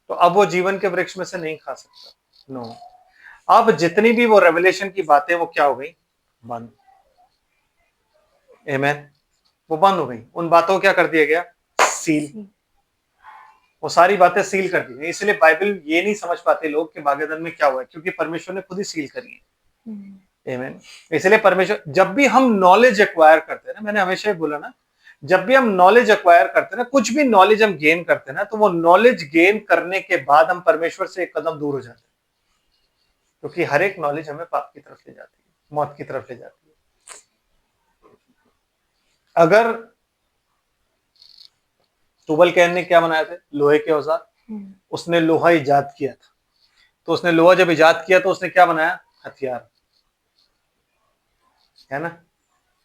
तो अब वो जीवन के वृक्ष में से नहीं खा सकता। नो। अब जितनी भी वो रेवलेशन की बातें, वो क्या हो गई? बंद। आमीन। वो बंद हो गई। उन बातों को क्या कर दिया गया? सील। वो सारी बातें सील कर दी गई। इसलिए बाइबल ये नहीं समझ पाते लोग कि भाग्यदन में क्या हुआ है, क्योंकि परमेश्वर ने खुद ही सील करी है। आमीन। इसलिए परमेश्वर, जब भी हम नॉलेज एक्वायर करते हैं ना, मैंने हमेशा ही बोला ना, जब भी हम नॉलेज एक्वायर करते हैं ना, कुछ भी नॉलेज हम गेन करते हैं ना, तो वो नॉलेज गेन करने के बाद हम परमेश्वर से एक कदम दूर हो जाते हैं, क्योंकि हर एक नॉलेज हमें पाप की तरफ ले जाती है, मौत की तरफ ले जाती है। अगर तुबल कैन ने क्या बनाए थे? लोहे के औजार। उसने लोहा इजाद किया था, तो उसने लोहा जब इजाद किया तो उसने क्या बनाया? हथियार, है ना?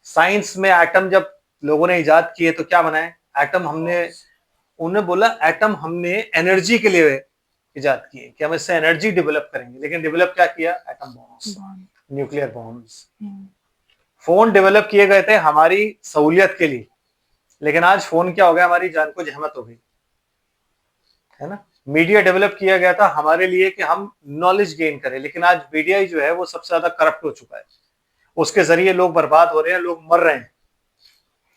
साइंस में एटम जब लोगों ने इजाद किए तो क्या बनाए? एटम। उन्हें बोला एटम हमने एनर्जी के लिए इजाद किए कि हम इससे एनर्जी डेवलप करेंगे। लेकिन डेवलप क्या किया? Atom bombs, nuclear bombs. Phone develop किए गए थे हमारी सहूलियत के लिए, लेकिन आज फोन क्या हो गया? हमारी जान को जहमत हो गई, है ना? मीडिया डेवलप किया गया था हमारे लिए कि हम नॉलेज गेन करें, लेकिन आज मीडिया ही जो है वो सबसे ज्यादा करप्ट हो चुका है। उसके जरिए लोग बर्बाद हो रहे हैं, लोग मर रहे हैं।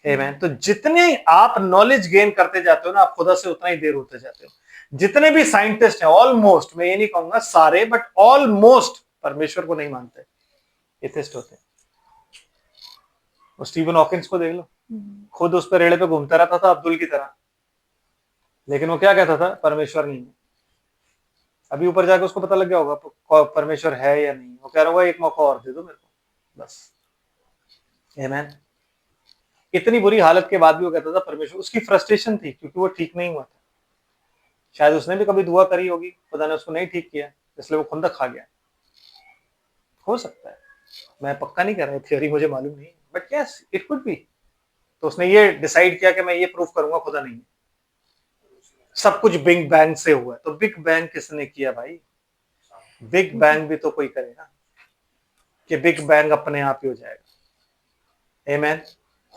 आमीन। तो जितने आप नॉलेज गेन करते जाते हो ना, आप खुदा से उतना ही देर होते जाते हो। जितने भी साइंटिस्ट हैं, ऑलमोस्ट, मैं ये नहीं कहूंगा सारे, बट ऑलमोस्ट परमेश्वर को नहीं मानते, एथिस्ट होते हैं। स्टीवन हॉकिंस को देख लो, खुद उस पर रेड़े पे घूमता रहता था अब्दुल की तरह, लेकिन वो क्या कहता था? परमेश्वर नहीं है। अभी ऊपर जाके उसको पता लग गया होगा परमेश्वर है या नहीं। वो कह रहा होगा एक मौका और दे दो मेरे को, बस। आमीन। इतनी बुरी हालत के बाद भी वो कहता था परमेश्वर। उसकी फ्रस्ट्रेशन थी क्योंकि वो ठीक नहीं हुआ था। शायद उसने भी कभी दुआ करी होगी, खुदा ने उसको नहीं ठीक किया, इसलिए वो खुंदक खा गया। हो सकता है, मैं पक्का नहीं कर रहा, थ्योरी मुझे मालूम नहीं, but yes, it could be. तो उसने ये डिसाइड किया कि मैं ये प्रूफ करूंगा खुदा नहीं है, सब कुछ बिग बैंग से हुआ है। तो बिग बैंग किसने किया भाई? बिग बैंग भी तो कोई करेगा कि बिग बैंग अपने आप ही हो जाएगा। आमीन।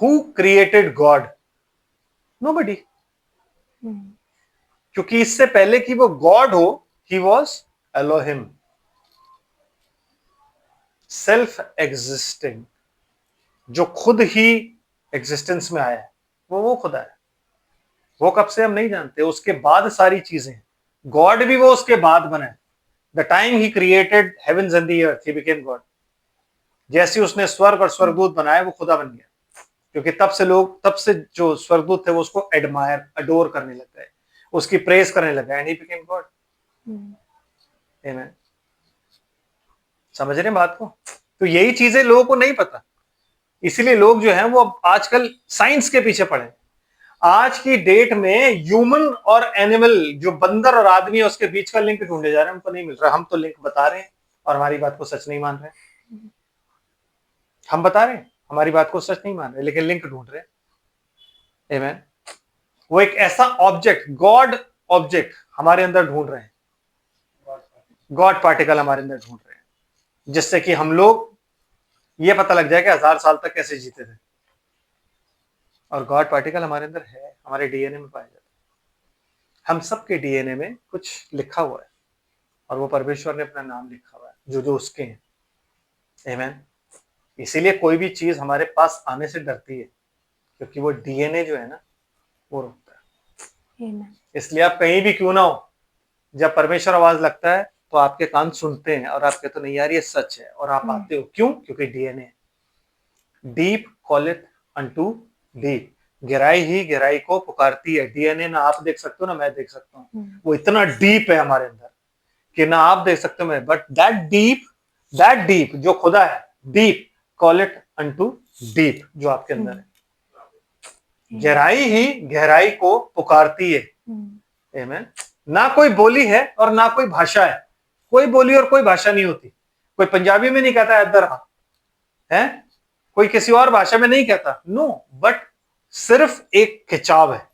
Who created God? नोबडी। क्योंकि इससे पहले कि वो गॉड हो, he was Elohim, self existing, जो खुद ही एग्जिस्टेंस में आया है, वो खुदा है। वो कब से हम नहीं जानते, उसके बाद सारी चीजें। गॉड भी वो उसके बाद बना है। The time he created heavens and the earth, he became God. जैसे उसने स्वर्ग और स्वर्गदूत बनाए, वो खुदा बन गया। क्योंकि तब से जो स्वर्गदूत थे वो उसको एडमायर, अडोर करने लग गए, उसकी प्रेज करने लग गए, एंड ही बिकेम गॉड। आमीन। समझ रहे हैं बात को? तो यही चीजें लोगों को नहीं पता, इसीलिए लोग जो हैं वो आजकल साइंस के पीछे पड़े। आज की डेट में ह्यूमन और एनिमल, जो बंदर और आदमी है, उसके बीच का लिंक ढूंढे जा रहे हैं, हमको नहीं मिल रहा। हम तो लिंक बता रहे हैं और हमारी बात को सच नहीं मान रहे। हम बता रहे हैं, हमारी बात को सच नहीं मान रहे, लेकिन लिंक ढूंढ रहे हैं। आमीन। वो एक ऐसा ऑब्जेक्ट, गॉड ऑब्जेक्ट हमारे अंदर ढूंढ रहे हैं, गॉड पार्टिकल हमारे अंदर ढूंढ रहे हैं, जिससे कि हम लोग ये पता लग जाए कि 1000 साल तक कैसे जीते थे। और गॉड पार्टिकल हमारे अंदर है, हमारे डीएनए में पाया जाता है। हम सबके डीएनए में कुछ लिखा हुआ है और वो परमेश्वर ने अपना नाम लिखा हुआ है, जो जो उसके हैं। आमीन। इसीलिए कोई भी चीज हमारे पास आने से डरती है, क्योंकि वो डीएनए जो है ना, वो रोकता है।
Amen.
इसलिए आप कहीं भी क्यों ना हो, जब परमेश्वर आवाज लगता है तो आपके कान सुनते हैं और आप कहते हो नहीं यार ये सच है, और आप आते हो। क्यों? क्योंकि DNA. Deep calleth unto deep, गहराई ही गहराई को पुकारती है। डीएनए ना आप देख सकते हो ना मैं देख सकता हूँ, वो इतना डीप है हमारे अंदर कि ना आप देख सकते हो मैं, बट दैट डीप जो खुदा है, डीप कॉलिथ अनटू डीप, जो आपके अंदर है, गहराई ही गहराई को पुकारती है। आमीन। ना कोई बोली है और ना कोई भाषा है, कोई बोली और कोई भाषा नहीं होती। कोई पंजाबी में नहीं कहता इधर आ है, कोई किसी और भाषा में नहीं कहता, नो, बट सिर्फ एक खिंचाव है,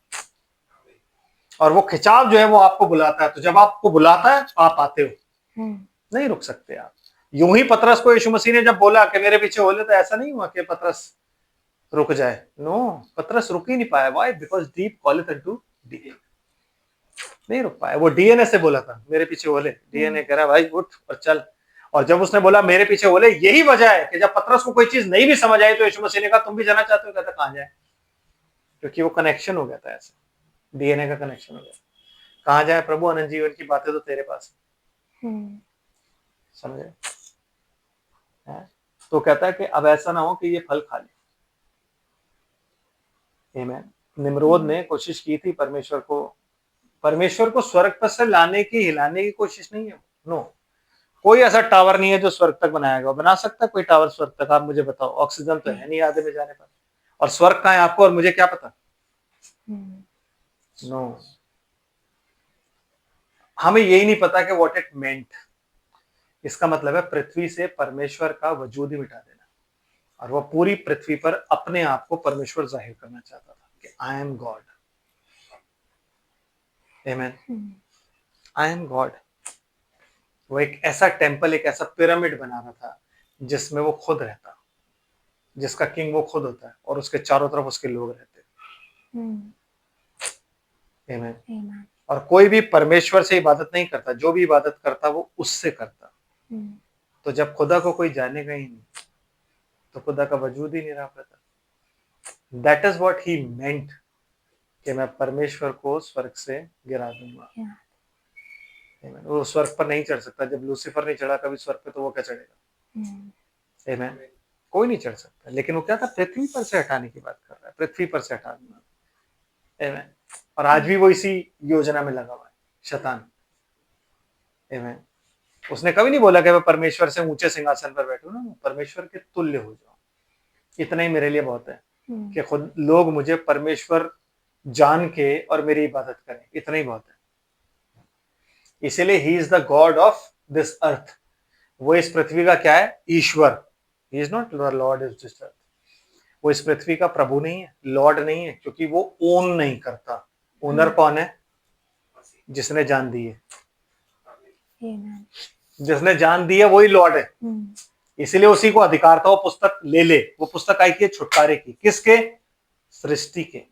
और वो खिंचाव जो है वो आपको बुलाता है। तो जब आपको बुलाता है तो आप आते हो, नहीं रुक सकते आप। यूं ही पतरस को यीशु मसीह ने जब बोला कि मेरे पीछे हो ले, तो ऐसा नहीं हुआ कि पतरस रुक जाए, नो, पतरस रुक ही नहीं पाया। Why? Because deep calleth unto deep, नहीं रुक पाया। वो डीएनए से बोला था मेरे पीछे बोले, डीएनए कह रहा भाई उठ और चल। और जब उसने बोला मेरे पीछे बोले, यही वजह है कि जब पतरस को कोई चीज नहीं भी समझ आई तो यीशु मसीह ने कहा तुम भी जाना चाहते हो? कहता कहां जाए, क्योंकि वो कनेक्शन हो गया था, ऐसे डीएनए का कनेक्शन हो गया। कहां जाए प्रभु, अनंत जीवन की बातें तो तेरे पास है। समझे? तो कहता है कि अब ऐसा ना हो कि ये फल खा ले। आमीन। निम्रोद ने कोशिश की थी परमेश्वर को स्वर्ग पर से लाने की, हिलाने की कोशिश नहीं है। नो, कोई ऐसा टावर नहीं है जो स्वर्ग तक बनाया गया। बना सकता कोई टावर स्वर्ग तक? आप मुझे बताओ, ऑक्सीजन तो है नहीं आधे में जाने पर, और स्वर्ग कहाँ है आपको और मुझे क्या पता? नो, हमें यही नहीं पता कि व्हाट इट मेंट। इसका मतलब है पृथ्वी से परमेश्वर का वजूद ही मिटा देना, और वो पूरी पृथ्वी पर अपने आप को परमेश्वर जाहिर करना चाहता था कि आई एम गॉड। आमीन। I am God. वो एक ऐसा टेंपल, एक ऐसा पिरामिड बना रहा था जिसमें वो खुद रहता, जिसका किंग वो खुद होता है, और उसके चारों तरफ उसके लोग रहते हैं। आमीन। और कोई भी परमेश्वर से इबादत नहीं करता, जो भी इबादत करता वो उससे करता। तो जब खुदा को कोई जानेगा ही नहीं, तो खुदा का वजूद ही नहीं रहा पाता। दैट इज व्हाट ही मेंट कि मैं परमेश्वर को स्वर्ग से गिरा दूंगा। वो स्वर्ग पर नहीं चढ़ सकता। जब लूसीफर नहीं चढ़ा कभी स्वर्ग पे, तो वो क्या चढ़ेगा? आमीन। कोई नहीं चढ़ सकता। लेकिन वो क्या था? पृथ्वी पर से हटाने की बात कर रहा है, पृथ्वी पर से हटा दूंगा। आमीन। और आज भी वो इसी योजना में लगा हुआ है, शैतान। आमीन। उसने कभी नहीं बोला कि मैं परमेश्वर से ऊंचे सिंहासन पर बैठूं ना, परमेश्वर के तुल्य हो जाऊं। इतना ही मेरे लिए बहुत है कि खुद लोग मुझे परमेश्वर जान के और मेरी इबादत करें, इतना ही बहुत है। इसीलिए he is the God of this earth. वो इस पृथ्वी का क्या है? ईश्वर। He is not the lord is this earth. वो इस पृथ्वी का प्रभु नहीं है, लॉर्ड नहीं है, क्योंकि वो ओन नहीं करता। ओनर कौन है? जिसने जान दी है। जिसने जान दी है वही लॉर्ड है। इसीलिए उसी को अधिकार था वो पुस्तक ले ले। वो पुस्तक आई थी छुटकारे की। किसके? सृष्टि के।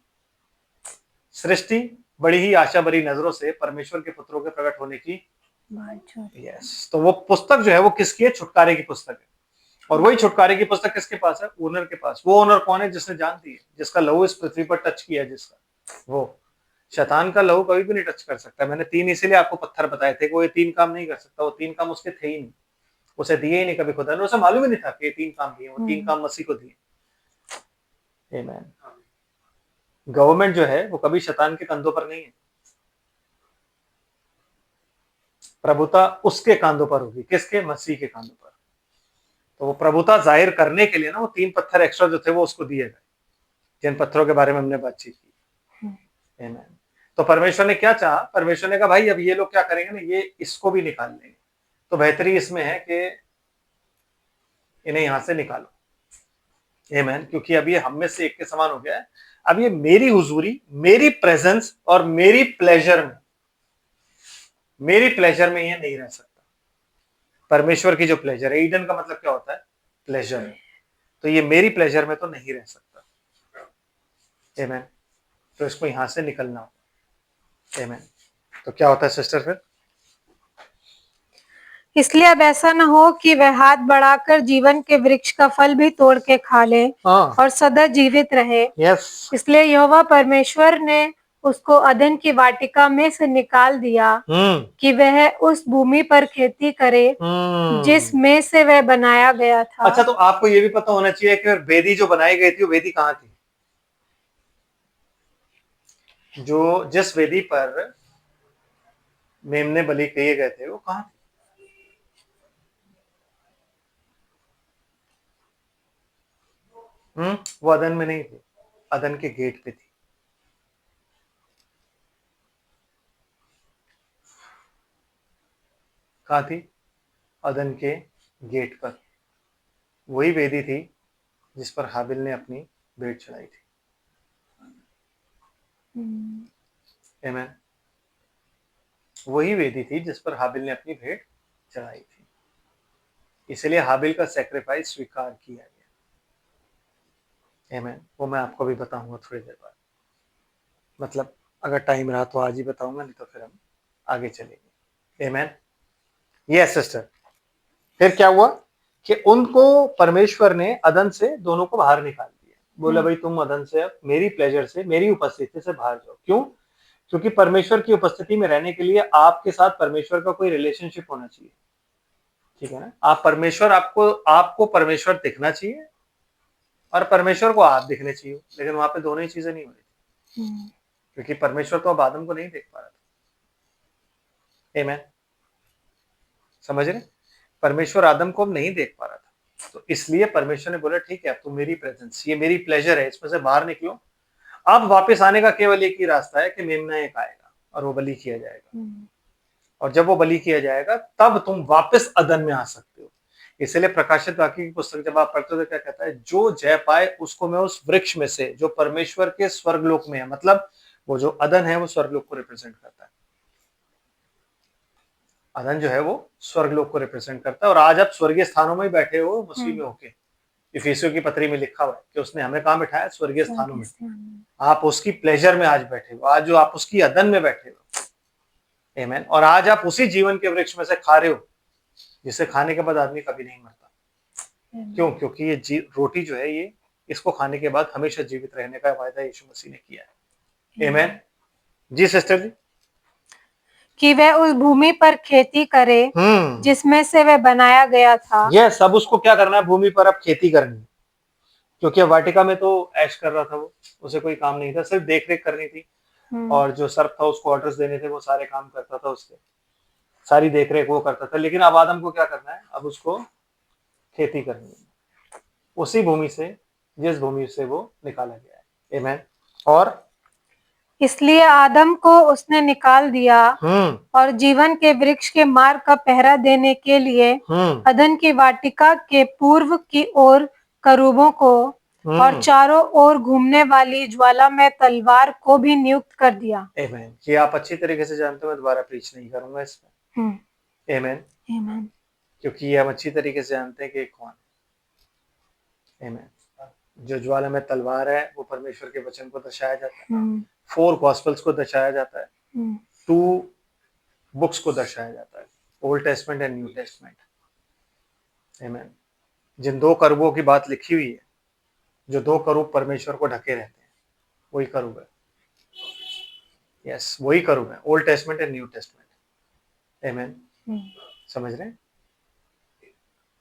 सृष्टि बड़ी ही आशा भरी नजरों से परमेश्वर के पुत्रों के प्रकट होने की यस। तो वो पुस्तक जो है वो किसकी है? छुटकारे की पुस्तक है। और वही छुटकारे की पुस्तक किसके पास है? ओनर के पास। वो ओनर कौन है? जिसने जान दी है, जिसका लहू इस पृथ्वी पर टच किया, जिसका वो शैतान का लहू कभी भी नहीं टच कर सकता। मैंने 3 इसीलिए आपको पत्थर बताए थे कि वो ये 3 काम नहीं कर सकता। वो 3 काम उसके थे ही नहीं, उसे दिए ही नहीं कभी खुदा ने। उसे मालूम ही नहीं था कि ये 3 काम दिए। वो 3 काम मसीह को दिए। आमीन। गवर्नमेंट जो है वो कभी शैतान के कंधों पर नहीं है, प्रभुता उसके कांधों पर होगी। किसके? मसीह के कांधों पर। तो वो प्रभुता जाहिर करने के लिए ना वो 3 पत्थर एक्स्ट्रा जो थे वो उसको दिए गए, जिन पत्थरों के बारे में हमने बातचीत की। आमीन। तो परमेश्वर ने क्या चाहा? परमेश्वर ने कहा भाई अब ये लोग क्या करेंगे ना, ये इसको भी निकाल लेंगे। तो बेहतरी इसमें है कि इन्हें यहां से निकालो। आमीन। क्योंकि अब ये हम में से एक के समान हो गया है। अब ये मेरी हुजूरी, मेरी प्रेजेंस और मेरी प्लेजर में ये नहीं रह सकता। परमेश्वर की जो प्लेजर है, ईडन का मतलब क्या होता है? प्लेजर। तो ये मेरी प्लेजर में तो नहीं रह सकता। आमीन। तो इसको यहां से निकलना होगा। आमीन। तो क्या होता है सिस्टर फिर?
इसलिए अब ऐसा न हो कि वह हाथ बढ़ाकर जीवन के वृक्ष का फल भी तोड़ के खा ले और सदा जीवित रहे।
यस।
इसलिए यहोवा परमेश्वर ने उसको अदन की वाटिका में से निकाल दिया कि वह उस भूमि पर खेती करे जिसमें से वह बनाया गया था।
अच्छा, तो आपको ये भी पता होना चाहिए कि वेदी जो बनाई गई थी वो वेदी कहाँ थी? जो जिस वेदी पर मेमने बलि किए गए थे वो कहाँ थी? वो अदन में नहीं थी, अदन के गेट पे थी। कहाँ थी? अदन के गेट पर। वही वेदी थी जिस पर हाबिल ने अपनी भेंट चढ़ाई थी। आमीन। वही वेदी थी जिस पर हाबिल ने अपनी भेंट चढ़ाई थी, इसलिए हाबिल का सैक्रिफाइस स्वीकार किया गया। आमीन। वो मैं आपको भी बताऊंगा थोड़ी देर बाद, मतलब अगर टाइम रहा तो आज ही बताऊंगा, नहीं तो फिर हम आगे चलेंगे। आमीन। Yes sister. फिर क्या हुआ कि उनको परमेश्वर ने अदन से दोनों को बाहर निकाल दिया। बोला भाई तुम अदन से अब मेरी प्लेजर से, मेरी उपस्थिति से बाहर जाओ। क्यों? क्योंकि परमेश्वर की उपस्थिति में रहने के लिए आपके साथ परमेश्वर का कोई रिलेशनशिप होना चाहिए। ठीक है ना? आप परमेश्वर, आपको परमेश्वर दिखना चाहिए और परमेश्वर को आप दिखने चाहिए, लेकिन वहां पे दोनों ही चीजें नहीं हो रही थी, क्योंकि परमेश्वर तो अब आदम को नहीं देख पा रहा था। आमीन। समझ रहे? परमेश्वर आदम को अब नहीं देख पा रहा था, तो इसलिए परमेश्वर ने बोला ठीक है, अब तुम मेरी प्रेजेंस, ये मेरी प्लेजर है, इसमें से बाहर निकलो। अब वापस आने का केवल एक ही रास्ता है कि मेमना एक आएगा और वो बलि किया जाएगा, और जब वो बलि किया जाएगा तब तुम वापस अदन में आ सकते हो। इसलिए प्रकाशित वाक्य की पुस्तक जब आप पढ़ते हो तो क्या कहता है? जो जय पाए उसको मैं उस वृक्ष में से जो परमेश्वर के स्वर्गलोक में है, मतलब वो जो अदन है वो स्वर्गलोक को रिप्रेजेंट करता है। अदन जो है वो स्वर्गलोक को रिप्रेजेंट करता है, और आज आप स्वर्गीय स्थानों में ही बैठे हो मसीह में होके। इफिसियों की पत्री में लिखा हुआ है कि उसने हमें कहाँ बिठाया? स्वर्गीय स्थानों में। आप उसकी प्लेजर में आज बैठे हो, आज जो आप उसकी अदन में बैठे हो। आमीन। और आज आप उसी जीवन के वृक्ष में से खा रहे हो जिसे खाने के बाद आदमी कभी नहीं मरता। क्यों? क्योंकि ये रोटी जो है, ये इसको खाने के बाद हमेशा जीवित रहने का वायदा यीशु मसीह ने किया है। आमीन। जी सिस्टर जी।
कि वह उस भूमि पर खेती करे जिसमें से वह बनाया गया था।
यस, अब उसको क्या करना है? भूमि पर अब खेती करनी है, क्योंकि अब वाटिका में तो ऐश कर रहा था वो, उसे कोई काम नहीं था, सिर्फ देख रेख करनी थी। और जो सर्फ था उसको ऑर्डर्स देने थे, वो सारे काम करता था, उसके सारी देख रेख वो करता था। लेकिन अब आदम को क्या करना है? अब उसको खेती करनी है उसी भूमि से जिस भूमि से वो निकाला गया है। आमीन। और
इसलिए आदम को उसने निकाल दिया और जीवन के वृक्ष के मार्ग का पहरा देने के लिए अदन की वाटिका के पूर्व की ओर करूबों को और चारों ओर घूमने वाली ज्वालामय तलवार को भी नियुक्त कर दिया।
आमीन। ये आप अच्छी तरीके से जानते हो, मैं दोबारा प्रीच नहीं करूंगा इसमें। आमीन। आमीन। क्योंकि ये हम अच्छी तरीके से जानते हैं कि कौन है। आमीन। जो ज्वाला में तलवार है वो परमेश्वर के वचन को दर्शाया जाता है, 4 गॉस्पेल्स को दर्शाया जाता है, 2 बुक्स को दर्शाया जाता है, old testament and new testament. आमीन। जिन 2 करूबों की बात लिखी हुई है, जो 2 करूब परमेश्वर को ढके रहते हैं, वही करूब है। यस, वही करूब है, old testament and new testament. आमीन। समझ रहे हैं?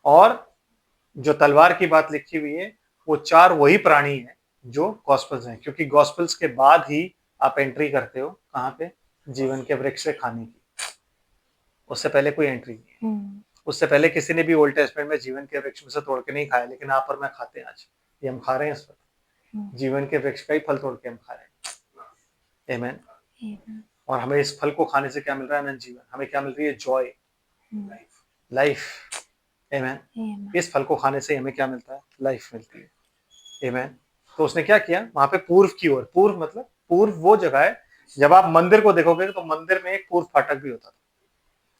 और जो तलवार की बात लिखी हुई है वो 4 वही प्राणी है जो गॉस्पेल्स हैं, क्योंकि गॉस्पेल्स के बाद ही आप एंट्री करते हो कहाँ पे? जीवन के वृक्ष से खाने की। उससे पहले कोई एंट्री नहीं है। उससे पहले किसी ने भी ओल्ड टेस्टमेंट में जीवन के वृक्ष में से तोड़ के नहीं खाया, लेकिन आप और मैं खाते हैं। आज ये हम खा रहे हैं, इस वक्त जीवन के वृक्ष का ही फल तोड़ के हम खा रहे हैं। आमीन। और हमें इस फल को खाने से क्या मिल रहा है? अनंत जीवन। हमें क्या मिल रही है? Joy, life. आमीन। इस फल को खाने से हमें क्या मिलता है? लाइफ मिलती है। आमीन। तो उसने क्या किया? वहां पे पूर्व की ओर, पूर्व मतलब पूर्व वो जगह है, जब आप मंदिर को देखोगे तो मंदिर में एक पूर्व फाटक भी होता था,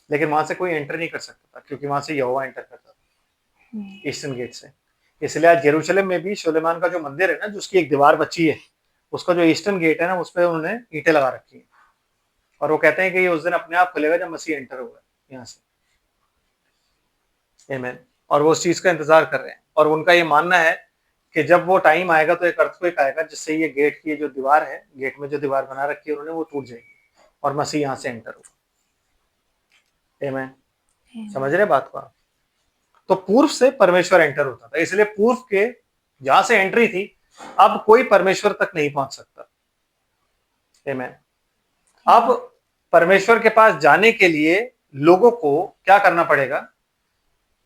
लेकिन वहां से कोई एंटर नहीं कर सकता था, क्योंकि वहां से यहोवा एंटर करता था ईस्टर्न गेट से। इसलिए आज यरूशलेम में भी सुलेमान का जो मंदिर है ना, जिसकी एक दीवार बची है, उसका जो ईस्टर्न गेट है ना, उस पर उन्होंने ईंटें लगा रखी है, और वो कहते हैं कि ये उस दिन अपने आप खुलेगा जब मसीह एंटर होगा यहाँ से। आमीन। और वो उस चीज का इंतजार कर रहे हैं, और उनका ये मानना है कि जब वो टाइम आएगा तो एक अर्थक्वेक आएगा जिससे ये गेट की जो दीवार है, गेट में जो दीवार बना रखी है उन्होंने, वो टूट जाएगी और मसीह यहाँ से एंटर होगा। आमीन। समझ रहे बात को आप? तो पूर्व से परमेश्वर एंटर होता था, इसलिए पूर्व के जहां से एंट्री थी अब कोई परमेश्वर तक नहीं पहुंच सकता। आमीन। अब परमेश्वर के पास जाने के लिए लोगों को क्या करना पड़ेगा?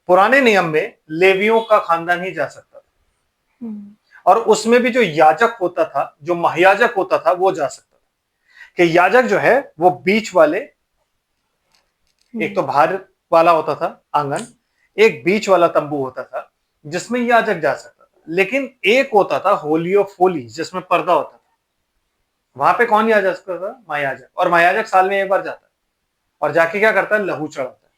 पुराने नियम में लेवियों का खानदान ही जा सकता था, और उसमें भी जो याजक होता था, जो महायाजक होता था, वो जा सकता था। कि याजक जो है वो बीच वाले, एक तो बाहर वाला होता था आंगन, एक बीच वाला तंबू होता था जिसमें याजक जा सकता था, लेकिन एक होता था होली ऑफ होली जिसमें पर्दा होता था। वहां पे कौन जा सकता था? महायाजक। और महायाजक साल में एक बार जाता है और जाके क्या करता है? लहू चढ़ाता है।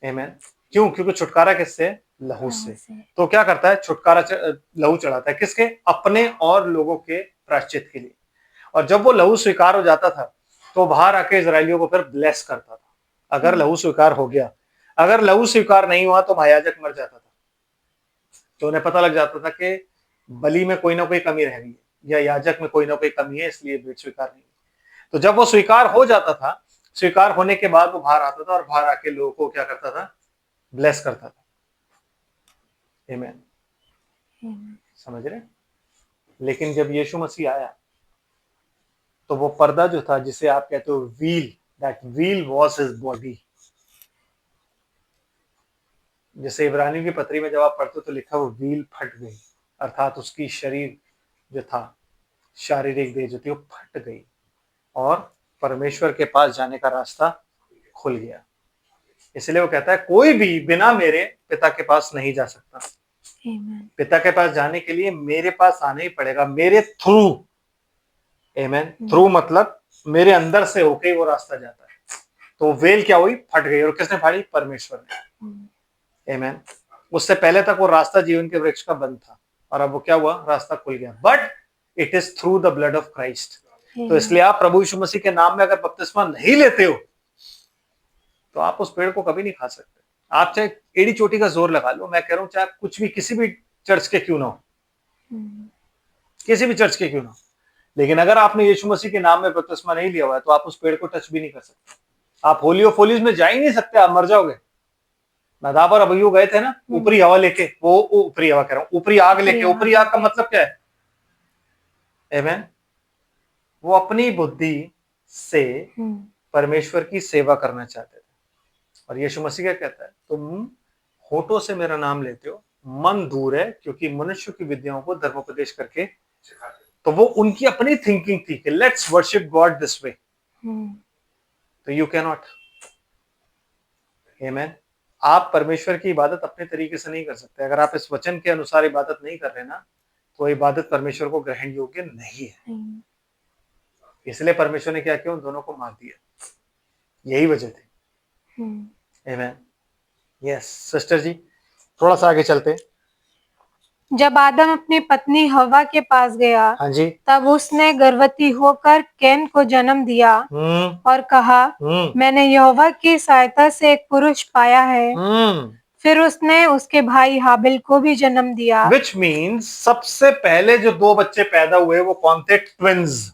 आमीन। क्यों? क्योंकि छुटकारा किससे? लहू से। तो क्या करता है? छुटकारा लहू चढ़ाता है किसके? अपने और लोगों के प्रायश्चित के लिए। और जब वो लहू स्वीकार हो जाता था तो बाहर आके इजरायलियों को फिर ब्लेस करता था, अगर लहू स्वीकार हो गया। अगर लहू स्वीकार नहीं हुआ तो महायाजक मर जाता था। तो उन्हें पता लग जाता था कि बलि में कोई ना कोई कमी रह गई है, या याजक में कोई ना कोई कमी है, इसलिए भेंट स्वीकार नहीं। तो जब वो स्वीकार हो जाता था, स्वीकार होने के बाद वो बाहर आता था और बाहर आके लोगों को क्या करता था? ब्लेस करता था। आमीन। समझ रहे? लेकिन जब यीशु मसीह आया तो वो पर्दा जो था, जिसे आप कहते हो wheel, that wheel was his body. जैसे इब्रानियों की पत्री में जब आप पढ़ते हो तो लिखा वो व्हील फट गई, अर्थात उसकी शरीर जो था, शारीरिक देह जो थी, वो फट गई और परमेश्वर के पास जाने का रास्ता खुल गया। इसलिए वो कहता है कोई भी बिना मेरे पिता के पास नहीं जा सकता। पिता के पास जाने के लिए मेरे पास आना ही पड़ेगा, मेरे थ्रू। आमीन। थ्रू मतलब मेरे अंदर से होके वो रास्ता जाता है। तो वेल क्या हुई? फट गई। और किसने फाड़ी? परमेश्वर ने। आमीन। उससे पहले तक वो रास्ता जीवन के वृक्ष का बंद था, और अब वो क्या हुआ? रास्ता खुल गया। But it is through the blood of Christ. तो इसलिए आप प्रभु यीशु मसीह के नाम में अगर बपतिस्मा नहीं लेते हो तो आप उस पेड़ को कभी नहीं खा सकते। आप चाहे एड़ी चोटी का जोर लगा लो, मैं कह रहा हूं, चाहे कुछ भी, किसी भी चर्च के क्यों ना हो, किसी भी चर्च के क्यों ना हो, लेकिन अगर आपने यीशु मसीह के नाम में बपतिस्मा नहीं लिया हुआ है तो आप उस पेड़ को टच भी नहीं कर सकते। आप होली ऑफ होलीज में जा ही नहीं सकते, आप मर जाओगे। नदाब और अबीहू गए थे ना ऊपरी हवा लेके, वो ऊपरी हवा कह रहा हूं, ऊपरी आग लेके। ऊपरी आग का मतलब क्या है? आमीन। वो अपनी बुद्धि से परमेश्वर की सेवा करना चाहते थे। और यीशु मसीह क्या कहता है? तुम होठों से मेरा नाम लेते हो, मन दूर है, क्योंकि मनुष्य की विद्याओं को धर्मोपदेश करके। तो वो उनकी अपनी थिंकिंग थी कि let's worship God this way. तो यू कैन नॉट। आमीन। आप परमेश्वर की इबादत अपने तरीके से नहीं कर सकते। अगर आप इस वचन के अनुसार इबादत नहीं कर रहे ना, तो इबादत परमेश्वर को ग्रहण योग्य नहीं है। इसलिए परमेश्वर ने क्या किया? उन दोनों को मार दिया। यही वजह थी। आमीन। यस सिस्टर जी, थोड़ा सा आगे चलते।
जब आदम अपनी पत्नी हवा के पास गया,
हाँ जी,
तब उसने गर्भवती होकर कैन को जन्म दिया और कहा, मैंने यहोवा की सहायता से एक पुरुष पाया है। फिर उसने उसके भाई हाबिल को भी जन्म दिया।
विच मीन्स सबसे पहले जो दो बच्चे पैदा हुए वो कौन थे? ट्विंस।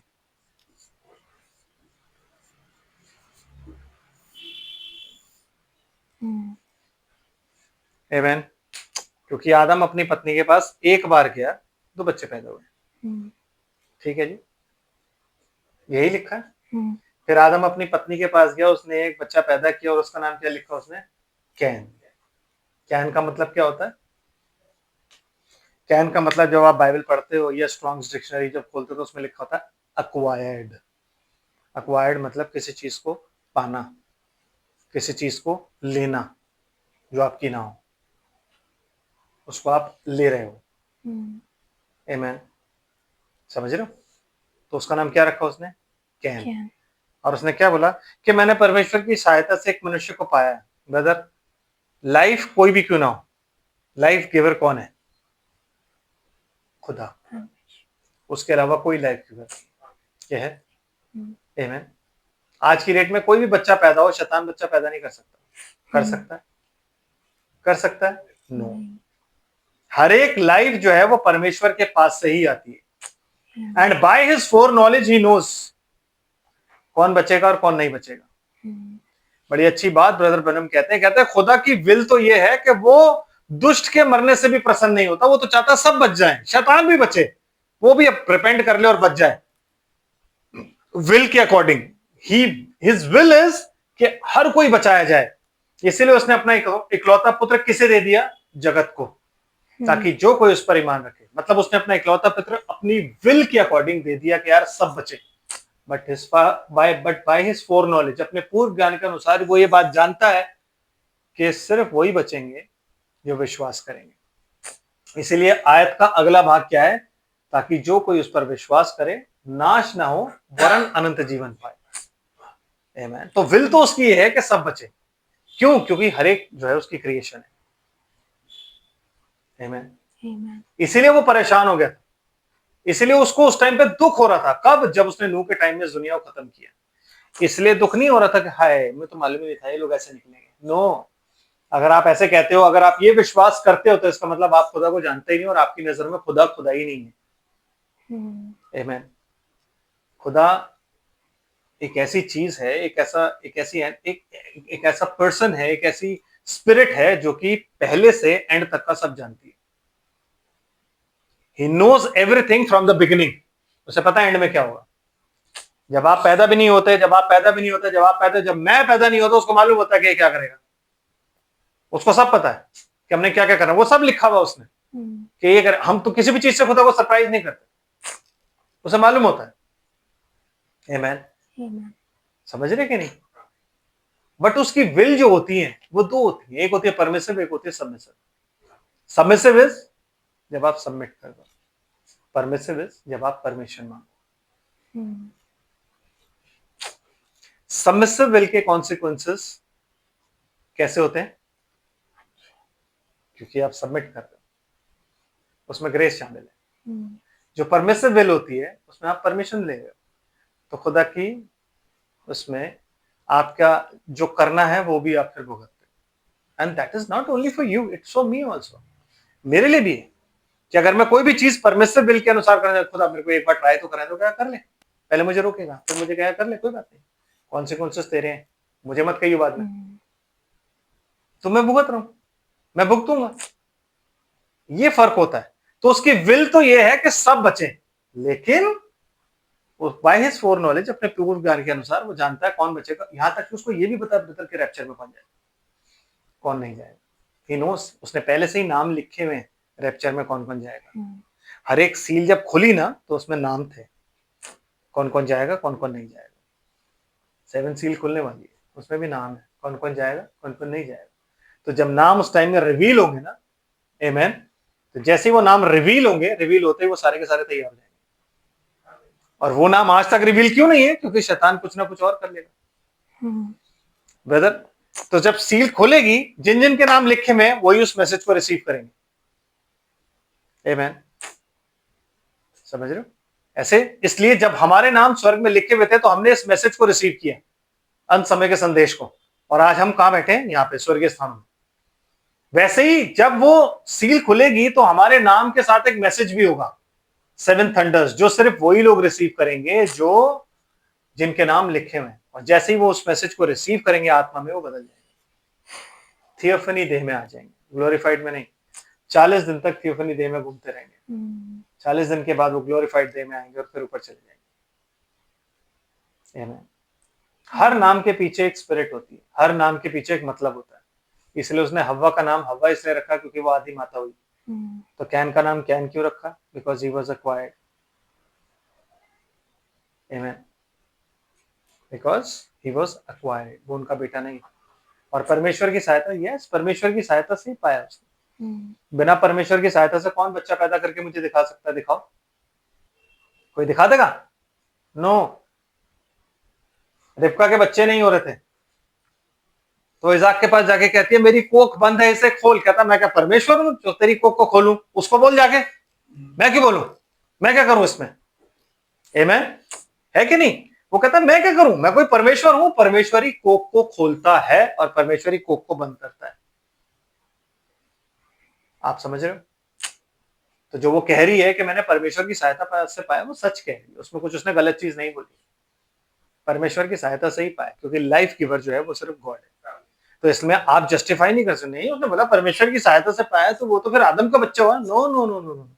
आमीन। क्योंकि आदम अपनी पत्नी के पास एक बार गया, दो बच्चे पैदा हुए। ठीक है जी, यही लिखा है। फिर आदम अपनी पत्नी के पास गया, उसने एक बच्चा पैदा किया और उसका नाम क्या लिखा उसने? कैन। कैन का मतलब क्या होता है? कैन का मतलब जब आप बाइबल पढ़ते हो या स्ट्रॉन्ग्स डिक्शनरी जब खोलते हो तो उसमें लिखा होता है अक्वायर्ड। अक्वायर्ड मतलब किसी चीज को पाना, किसी चीज को लेना जो आपकी ना हो, उसको आप ले रहे हो। आमीन। समझ रहे हो? तो उसका नाम क्या रखा उसने? कैन। और उसने क्या बोला कि मैंने परमेश्वर की सहायता से एक मनुष्य को पाया है। ब्रदर, लाइफ कोई भी क्यों ना हो, लाइफ गिवर कौन है? खुदा। उसके अलावा कोई लाइफ गिवर क्या है? आमेन। आज की डेट में कोई भी बच्चा पैदा हो, शैतान बच्चा पैदा नहीं कर सकता। कर सकता है? कर सकता है? नो। हर एक लाइफ जो है वो परमेश्वर के पास से ही आती है। And by his foreknowledge he knows कौन बचेगा और कौन नहीं बचेगा। बड़ी अच्छी बात ब्रदर ब्रनम कहते हैं खुदा की विल तो ये है कि वो दुष्ट के मरने से भी प्रसन्न नहीं होता, वो तो चाहता सब बच जाए, शैतान भी बचे, वो भी अब रिपेंट कर ले और बच जाए विल के according. He his will is कि हर कोई बचाया जाए, इसीलिए उसने अपना इकलौता पुत्र किसे दे दिया? जगत को, ताकि जो कोई उस पर ईमान रखे। मतलब उसने अपना इकलौता पुत्र अपनी विल के अकॉर्डिंग दे दिया कि यार सब बचे। But by his four knowledge, अपने पूर्व ज्ञान के अनुसार वो ये बात जानता है कि सिर्फ वही बचेंगे जो विश्वास करेंगे। इसीलिए आयत का अगला भाग क्या है? ताकि जो कोई उस पर विश्वास करे नाश ना हो वरन अनंत जीवन पाए। आमीन। तो विल तो उसकी है कि सब बचे। क्यों? क्योंकि हर एक जो है उसकी क्रिएशन है। आमीन। इसीलिए वो परेशान हो गया था, इसलिए उसको उस टाइम पे दुख हो रहा था। कब? जब उसने नूह के टाइम में दुनिया को खत्म किया। इसलिए दुख नहीं हो रहा था कि हाय मैं तो मालूम ही नहीं था ये लोग ऐसे निकलेंगे। नो, अगर आप ऐसे कहते हो, अगर आप ये विश्वास करते हो, तो इसका मतलब आप खुदा को जानते ही नहीं और आपकी नजर में खुदा खुदा ही नहीं है। आमीन। खुदा एक ऐसी चीज है, एक ऐसा पर्सन है, एक ऐसी स्पिरिट है जो कि पहले से एंड तक का सब जानती है। He knows everything from the beginning। उसे पता है एंड में क्या होगा। जब आप पैदा भी नहीं होते, जब मैं पैदा नहीं होता, उसको मालूम होता है कि ये क्या करेगा। उसको सब पता है कि हमने क्या क्या करना, वो सब लिखा हुआ उसने कि ये कर। हम तो किसी भी चीज से खुदा को सरप्राइज नहीं करते, उसे मालूम होता है। आमीन। समझ रहे कि नहीं? बट उसकी विल जो होती है वो दो होती है, एक होती है परमिसिव, एक होती है सबमिसिव। सबमिसिव इज जब आप सबमिट कर दो, परमिसिव इज जब आप परमिशन मांगो। सबमिसिव विल के कॉन्सिक्वेंसेस कैसे होते हैं? क्योंकि आप सबमिट कर रहे हो, उसमें ग्रेस शामिल है। जो परमिसिव विल होती है उसमें आप परमिशन ले रहे हो, तो खुदा की उसमें आपका जो करना है वो भी आप फिर भुगतते। And that is not only for you, it's for me also. मेरे लिए भी है कि अगर मैं कोई भी चीज परमिसिव विल के अनुसार करना, खुदा मेरे को एक बार ट्राई तो करा दो, क्या कर ले, पहले मुझे रोकेगा फिर मुझे क्या कर ले, कोई बात नहीं, कॉन्सिक्वेंसेस तेरे हैं, मुझे मत कहिए बाद में, तो मैं भुगत रहा हूं, मैं भुगतूंगा। ये फर्क होता है। तो उसकी विल तो ये है कि सब बचे, लेकिन बाय हिज फोर नॉलेज, अपने पूर्व ज्ञान के अनुसार वो जानता है कौन बचेगा। यहां तक कि उसको ये भी पता है के रैप्चर में कौन जाएगा, कौन नहीं जाएगा। ही नोस, उसने पहले से ही नाम लिखे हुए हैं रैप्चर में कौन कौन जाएगा। हर एक सील जब खुली ना तो उसमें नाम थे, कौन कौन जाएगा कौन कौन नहीं जाएगा। 7 सील खुलने वाली है, उसमें भी नाम है कौन कौन जाएगा कौन कौन नहीं जाएगा। तो जब नाम उस टाइम में रिवील होंगे ना, आमीन, तो जैसे ही वो नाम रिवील होंगे, रिवील होते ही वो सारे के सारे तैयार हो जाएंगे। और वो नाम आज तक रिवील क्यों नहीं है? क्योंकि शैतान कुछ ना कुछ और कर लेगा ब्रदर। तो जब सील खोलेगी, जिन जिन के नाम लिखे में, वही उस मैसेज को रिसीव करेंगे। आमीन। समझ रहे हो? ऐसे इसलिए जब हमारे नाम स्वर्ग में लिखे हुए थे तो हमने इस मैसेज को रिसीव किया, अंत समय के संदेश को, और आज हम कहां बैठे हैं? यहाँ पे स्वर्गीय स्थान में। वैसे ही जब वो सील खुलेगी तो हमारे नाम के साथ एक मैसेज भी होगा, 7 थंडर्स, जो सिर्फ वही लोग रिसीव करेंगे जो जिनके नाम लिखे हुए हैं। और जैसे ही वो उस मैसेज को रिसीव करेंगे आत्मा में, वो बदल जाएंगे, थियोफनी देह में आ जाएंगे, ग्लोरीफाइड में नहीं। 40 दिन तक थियोफनी देह में घूमते रहेंगे, 40 दिन के बाद वो ग्लोरीफाइड देह में आएंगे और फिर ऊपर चले जाएंगे। आमीन। हर नाम के पीछे एक स्पिरिट होती है, हर नाम के पीछे एक मतलब होता है। इसलिए उसने हव्वा का नाम हव्वा इसलिए रखा क्योंकि वो आदि माता हुई। तो कैन का नाम कैन क्यों रखा? Because he was acquired. आमीन। बिकॉज ही वॉज एक्वायर्ड, वो उनका बेटा नहीं। और परमेश्वर की सहायता, यस, परमेश्वर की सहायता से ही पाया उसने। बिना परमेश्वर की सहायता से कौन बच्चा पैदा करके मुझे दिखा सकता है? दिखाओ, कोई दिखा देगा? नो। रिबका के बच्चे नहीं हो रहे थे तो इजाक के पास जाके कहती है मेरी कोख बंद है, इसे खोल। कहता मैं क्या परमेश्वर हूं जो तेरी कोख को खोलूं? उसको बोल जाके, मैं क्यों बोलूं, मैं क्या करूं इसमें? आमीन है कि नहीं? वो कहता है मैं क्या करूं, मैं कोई परमेश्वर हूं? परमेश्वरी कोक को खोलता है और परमेश्वरी कोक को बंद करता है। आप समझ रहे हो? तो जो वो कह रही है कि मैंने परमेश्वर की सहायता से पाया, वो सच कह रही है, उसमें कुछ उसने गलत चीज नहीं बोली। परमेश्वर की सहायता से ही पाया, क्योंकि लाइफ गिवर जो है वो सिर्फ गॉड है। तो इसमें आप जस्टिफाई नहीं कर सकते, नहीं उसने बोला परमेश्वर की सहायता से पाया तो वो तो फिर आदम का बच्चा हुआ। No no no no no,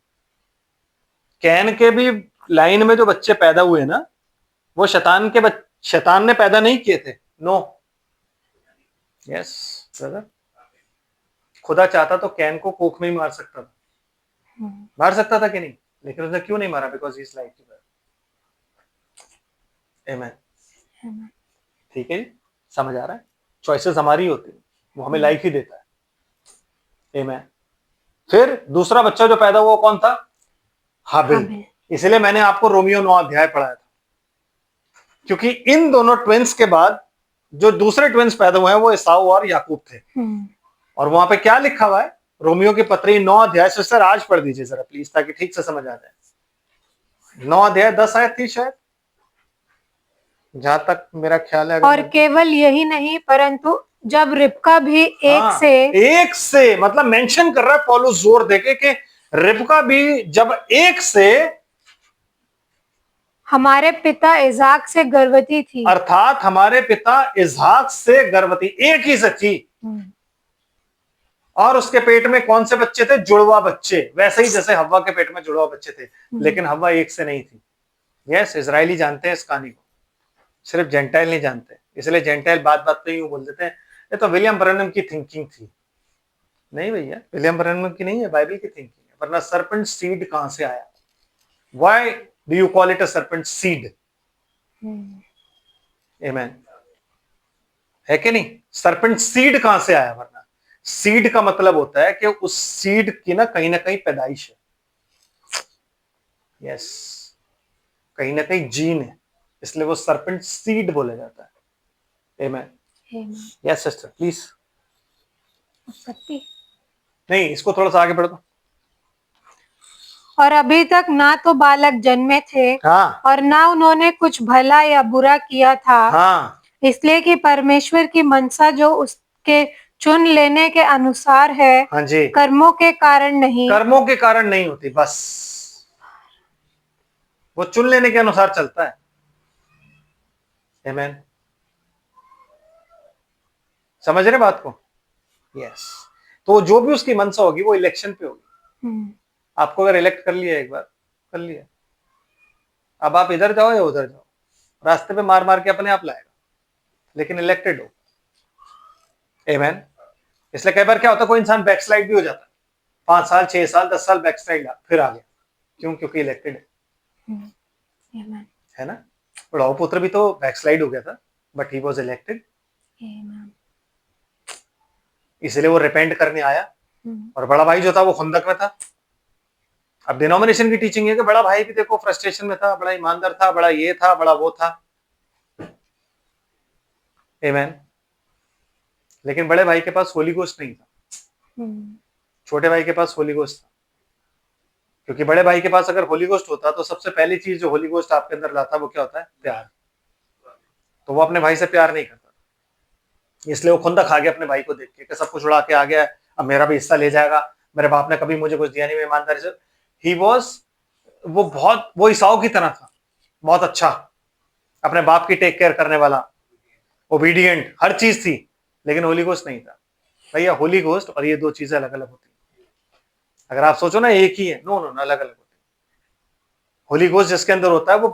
Cain के भी लाइन में जो बच्चे पैदा हुए ना, वो शैतान ने पैदा नहीं किए थे। नो, यस ब्रदर, खुदा चाहता तो कैन को कोख में ही मार सकता था, मार सकता था कि नहीं? लेकिन उसने क्यों नहीं मारा? Because he is life giver. Amen. ठीक है जी, समझ आ रहा है? चॉइसेस हमारी होती है, वो हमें लाइफ ही देता है। आमेन। फिर दूसरा बच्चा जो पैदा हुआ कौन था? हाबिल। इसलिए मैंने आपको रोमियो 9 अध्याय पढ़ाया था, क्योंकि इन दोनों ट्विंस के बाद जो दूसरे ट्विंस पैदा हुए हैं वो एसाऊ और याकूब थे। और वहां पे क्या लिखा हुआ है? रोमियो की पत्री 9 अध्याय से सर आज पढ़ दीजिए जरा प्लीज, ताकि ठीक से समझ आ जाए। 9 अध्याय 10 आयत थी शायद, जहां तक मेरा ख्याल है।
और केवल यही नहीं, परंतु जब रिबका भी
एक से मतलब मेंशन कर रहा है पौलुस जोर देके कि रिबका भी जब एक से
हमारे पिता इज़हाक से गर्भवती थी,
अर्थात हमारे पिता इज़हाक से गर्भवती, एक ही से थी। और उसके पेट में कौन से बच्चे थे? जुड़वा बच्चे, वैसे ही जैसे हव्वा के पेट में जुड़वा बच्चे थे, लेकिन हव्वा एक से नहीं थी। यस, इजरायली जानते हैं इस कहानी को, सिर्फ जेंटाइल नहीं जानते। इसलिए जेंटाइल बात बात पे यूं बोल देते हैं ये तो विलियम ब्रैनम की थिंकिंग थी। नहीं भैया, विलियम ब्रैनम की नहीं है, बाइबल की थिंकिंग है। वरना सरपेंट सीड कहां से आया? Why do you call it a serpent seed? Amen, है कि नहीं? सरपेंट सीड कहां से आया? वरना सीड का मतलब होता है कि उस सीड की ना कहीं पैदाइश है। यस, कहीं ना कहीं जीन है, इसलिए वो सरपेंट सीड बोला जाता है। आमेन। Yes sister please. नहीं, इसको थोड़ा सा आगे बढ़ दो।
और अभी तक ना तो बालक जन्मे थे,
हाँ,
और ना उन्होंने कुछ भला या बुरा किया था।
हाँ,
इसलिए कि परमेश्वर की मनसा जो उसके चुन लेने के अनुसार है,
हाँ जी,
कर्मों के कारण नहीं।
कर्मों के कारण नहीं होती, बस वो चुन लेने के अनुसार चलता है। आमेन, समझ रहे बात को? यस, तो जो भी उसकी मनसा होगी वो इलेक्शन पे होगी। आपको अगर इलेक्ट कर लिया, एक बार कर लिया, अब आप इधर जाओ या उधर जाओ, रास्ते पे मार मार के अपने आप लाएगा, लेकिन इलेक्टेड हो। आमेन। इसलिए कई बार क्या होता है, कोई इंसान बैकस्लाइड भी हो जाता है, 5 साल 6 साल 10 साल बैकस्लाइड फिर आ गया, क्यों? क्योंकि इलेक्टेड है ना। पढ़ाओ पुत्र भी तो बैकस्लाइड हो गया था, बट ही वाज इलेक्टेड, इसलिए वो रिपेंट करने आया। और बड़ा भाई जो था वो खुंदक में था। अब डिनोमिनेशन की टीचिंग है कि बड़ा भाई भी देखो फ्रस्ट्रेशन में था, बड़ा ईमानदार था, बड़ा ये था, बड़ा वो था। आमेन। लेकिन बड़े भाई के पास होली गोस्ट नहीं था, छोटे भाई के पास होली गोस्ट था। क्योंकि बड़े भाई के पास अगर होली गोस्ट होता तो सबसे पहली चीज जो होली गोस्ट आपके अंदर लाता वो क्या होता है? प्यार। तो वो अपने भाई से प्यार नहीं करता, इसलिए वो खुंदक खा गया अपने भाई को देख के, सब कुछ उड़ा के आ गया, अब मेरा भी हिस्सा ले जाएगा, मेरे बाप ने कभी मुझे कुछ दिया नहीं, मैं ईमानदारी से। ही वॉज, वो ईसाऊ की तरह था, बहुत अच्छा, अपने बाप की टेक केयर करने वाला, ओबीडियंट, हर चीज थी, लेकिन होली गोस्ट नहीं था। भैया होली गोस्ट और ये दो चीजें अलग अलग होती है। अगर आप सोचो ना एक ही है, नो नो, अलग अलग होती है। होली गोस्ट जिसके अंदर होता है वो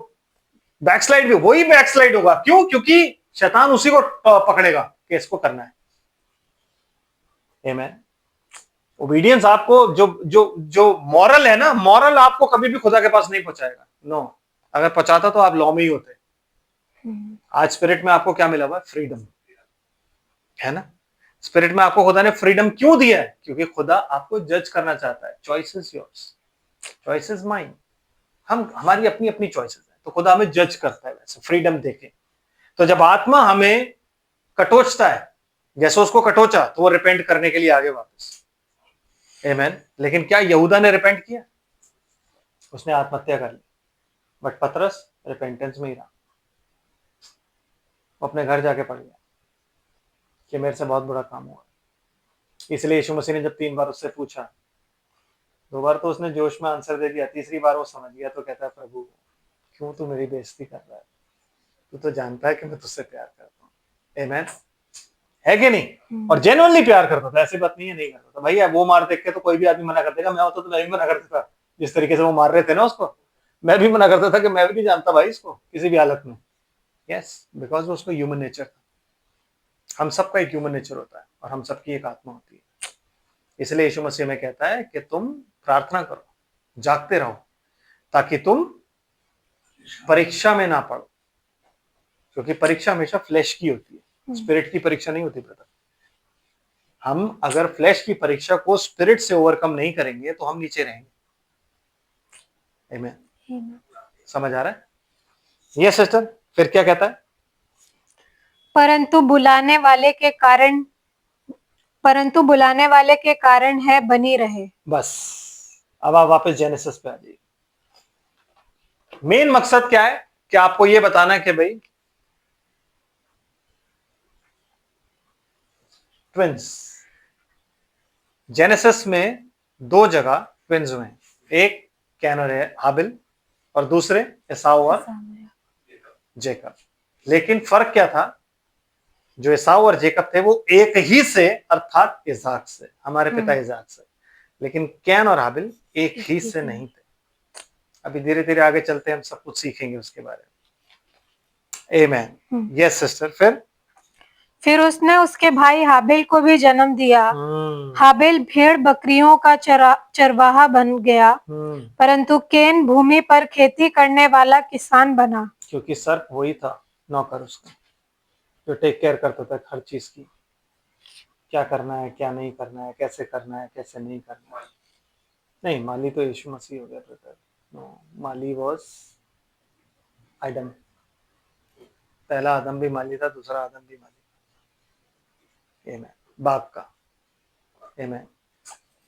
बैकस्लाइड भी वही बैकस्लाइड होगा, क्यों? क्योंकि शैतान उसी को पकड़ेगा कि इसको करना है। आमेन। ओबीडियंस आपको जो जो जो मॉरल है ना, मॉरल आपको कभी भी खुदा के पास नहीं पहुंचाएगा। नो, अगर पहुंचाता तो आप लॉ में ही होते। आज स्पिरिट में आपको क्या मिला हुआ? फ्रीडम, है ना। स्पिरिट में आपको खुदा ने फ्रीडम क्यों दिया है? क्योंकि खुदा आपको जज करना चाहता है। Choice is yours, choice is mine. हमारी अपनी अपनी चॉइसेस है, तो खुदा हमें जज करता है वैसे फ्रीडम देके। तो जब आत्मा हमें कटोचता है, जैसे उसको कटोचा, तो वो रिपेंट करने के लिए आगे वापस। आमेन। लेकिन क्या यहूदा ने रिपेंट किया? उसने आत्महत्या कर ली। बट पतरस रिपेंटेंस में ही रहा। वो अपने घर जाके पड़ गया कि मेरे से बहुत बुरा काम हुआ। इसलिए यीशु मसीह ने जब 3 बार उससे पूछा, 2 बार तो उसने जोश में आंसर दे दिया, तीसरी बार वो समझ गया तो कहता है, प्रभु क्यों तू मेरी बेइज्जती कर रहा है, तू तो जानता है कि मैं तुझसे प्यार करता हूँ। आमीन, है कि नहीं? और जेन्युइनली प्यार करता था, ऐसी बात नहीं है नहीं करता था। भैया वो मार देख के तो कोई भी आदमी मना कर देगा, मैं होता तो मैं भी मना कर देता। जिस तरीके से वो मार रहे थे ना उसको, मैं भी मना करता था कि मैं भी नहीं जानता भाई इसको किसी भी हालत में। यस, बिकॉज उसको ह्यूमन नेचर था। हम सबका एक ह्यूमन नेचर होता है और हम सबकी एक आत्मा होती है। इसलिए यीशु मसीह में कहता है कि तुम प्रार्थना करो, जागते रहो, ताकि तुम परीक्षा में ना पड़ो, क्योंकि परीक्षा हमेशा फ्लैश की होती है, स्पिरिट की परीक्षा नहीं होती ब्रदर। हम अगर फ्लैश की परीक्षा को स्पिरिट से ओवरकम नहीं करेंगे तो हम नीचे रहेंगे। आमीन, समझ आ रहा है? यस सिस्टर, फिर क्या कहता है?
परंतु बुलाने वाले के कारण है बनी रहे।
बस अब आप वापस जेनेसिस पे आ जाइए। मेन मकसद क्या है कि आपको यह बताना है कि भाई ट्विंस, जेनेसिस में 2 जगह ट्विंस हुए हैं, एक कैन और हाबिल और दूसरे एसाव और जेकब। लेकिन फर्क क्या था? जो एसाव और जेकब थे वो एक ही से, अर्थात इसाक से, हमारे पिता इसाक से। लेकिन कैन और हाबिल एक ही से नहीं थे। अभी धीरे धीरे आगे चलते हैं, हम सब कुछ सीखेंगे उसके बारे में। आमीन, यस सिस्टर।
फिर उसने उसके भाई हाबिल को भी जन्म दिया। हाबिल भेड़ बकरियों का चरवाहा बन गया, परंतु कैन भूमि पर खेती करने वाला किसान बना।
क्योंकि सर्प वही था, नौकर उसका, जो टेक केयर करता था हर चीज की, क्या करना है, क्या नहीं करना है, कैसे करना है, कैसे नहीं करना है। नहीं, माली तो यीशु मसीह हो गया ब्रदर। नो, माली वॉज आदम। पहला आदम भी माली था, दूसरा आदम भी माली था। आमीन, बाप का। आमीन,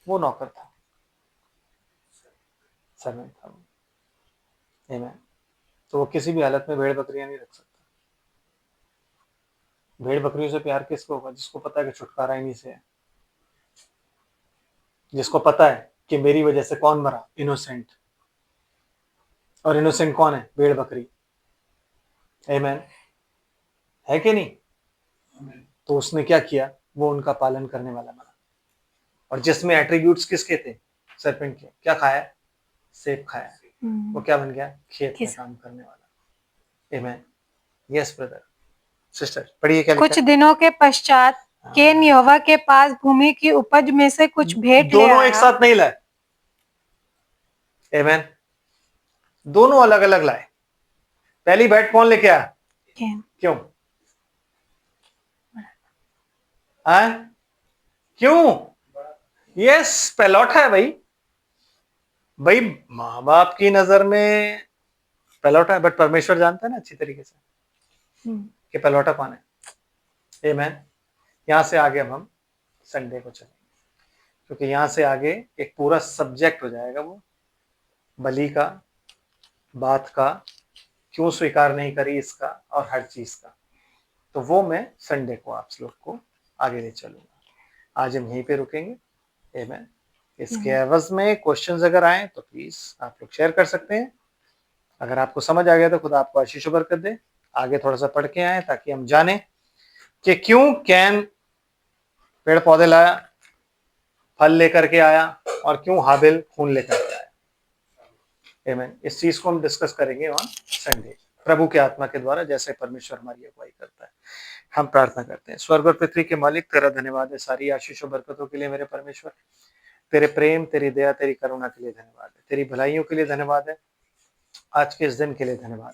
वो नौकर था, सर्वेंट था वो। आमीन, तो वो किसी भी हालत में भेड़ बकरियां नहीं रख सकता। भेड़ बकरियों से प्यार किसको होगा? जिसको पता है कि छुटकारा इन्हीं से है, जिसको पता है कि मेरी वजह से कौन मरा, इनोसेंट। और इनोसेंट कौन है? भेड़ बकरी। आमीन, है कि नहीं? तो उसने क्या किया? वो उनका पालन करने वाला बना। और जिसमें एट्रीब्यूट्स किसके थे? सर्पेंट के। क्या खाया? सेब खाया। वो क्या बन गया? खेत में काम करने वाला। आमीन, यस ब्रदर। सिस्टर पढ़िए क्या लिखा है?
कुछ दिनों के पश्चात कैन यहोवा के पास भूमि की उपज में से कुछ भेंट ले आया।
दोनों एक साथ नहीं लाए। आमीन, दोनों अलग अलग लाए। पहली भेंट कौन लेके आया? क्यों? क्यों? यस, पहलौठा है भाई। भाई माँ बाप की नजर में पहलौठा है, बट परमेश्वर जानता है ना अच्छी तरीके से कि पहलौठा कौन है। आमीन, यहां से आगे अब हम संडे को चलेंगे, क्योंकि यहां से आगे एक पूरा सब्जेक्ट हो जाएगा वो बलि का, बात का, क्यों स्वीकार नहीं करी इसका, और हर चीज का। तो वो मैं संडे को आप लोग को आगे ले चलूंगा। आज हम यहीं पे रुकेंगे। आमीन, इसके एवज में क्वेश्चंस अगर आए तो प्लीज आप लोग शेयर कर सकते हैं। अगर आपको समझ आ गया तो खुदा आपको आशीष बरकत दे। आगे थोड़ा सा पढ़ के आए ताकि हम जाने कि क्यों कैन पेड़ पौधे लाया, फल लेकर के आया, और क्यों हाबिल खून लेकर के आया। आमीन, इस चीज को हम डिस्कस करेंगे ऑन संडे, प्रभु के आत्मा के द्वारा, जैसे परमेश्वर हमारी अगुवाई करता है। हम प्रार्थना करते हैं। स्वर्ग और पृथ्वी के मालिक, तेरा धन्यवाद है सारी आशीष और बरकतों के लिए मेरे परमेश्वर। तेरे प्रेम, तेरी दया, तेरी करुणा के लिए धन्यवाद है। तेरी भलाइयों के लिए धन्यवाद है। आज के इस दिन के लिए धन्यवाद।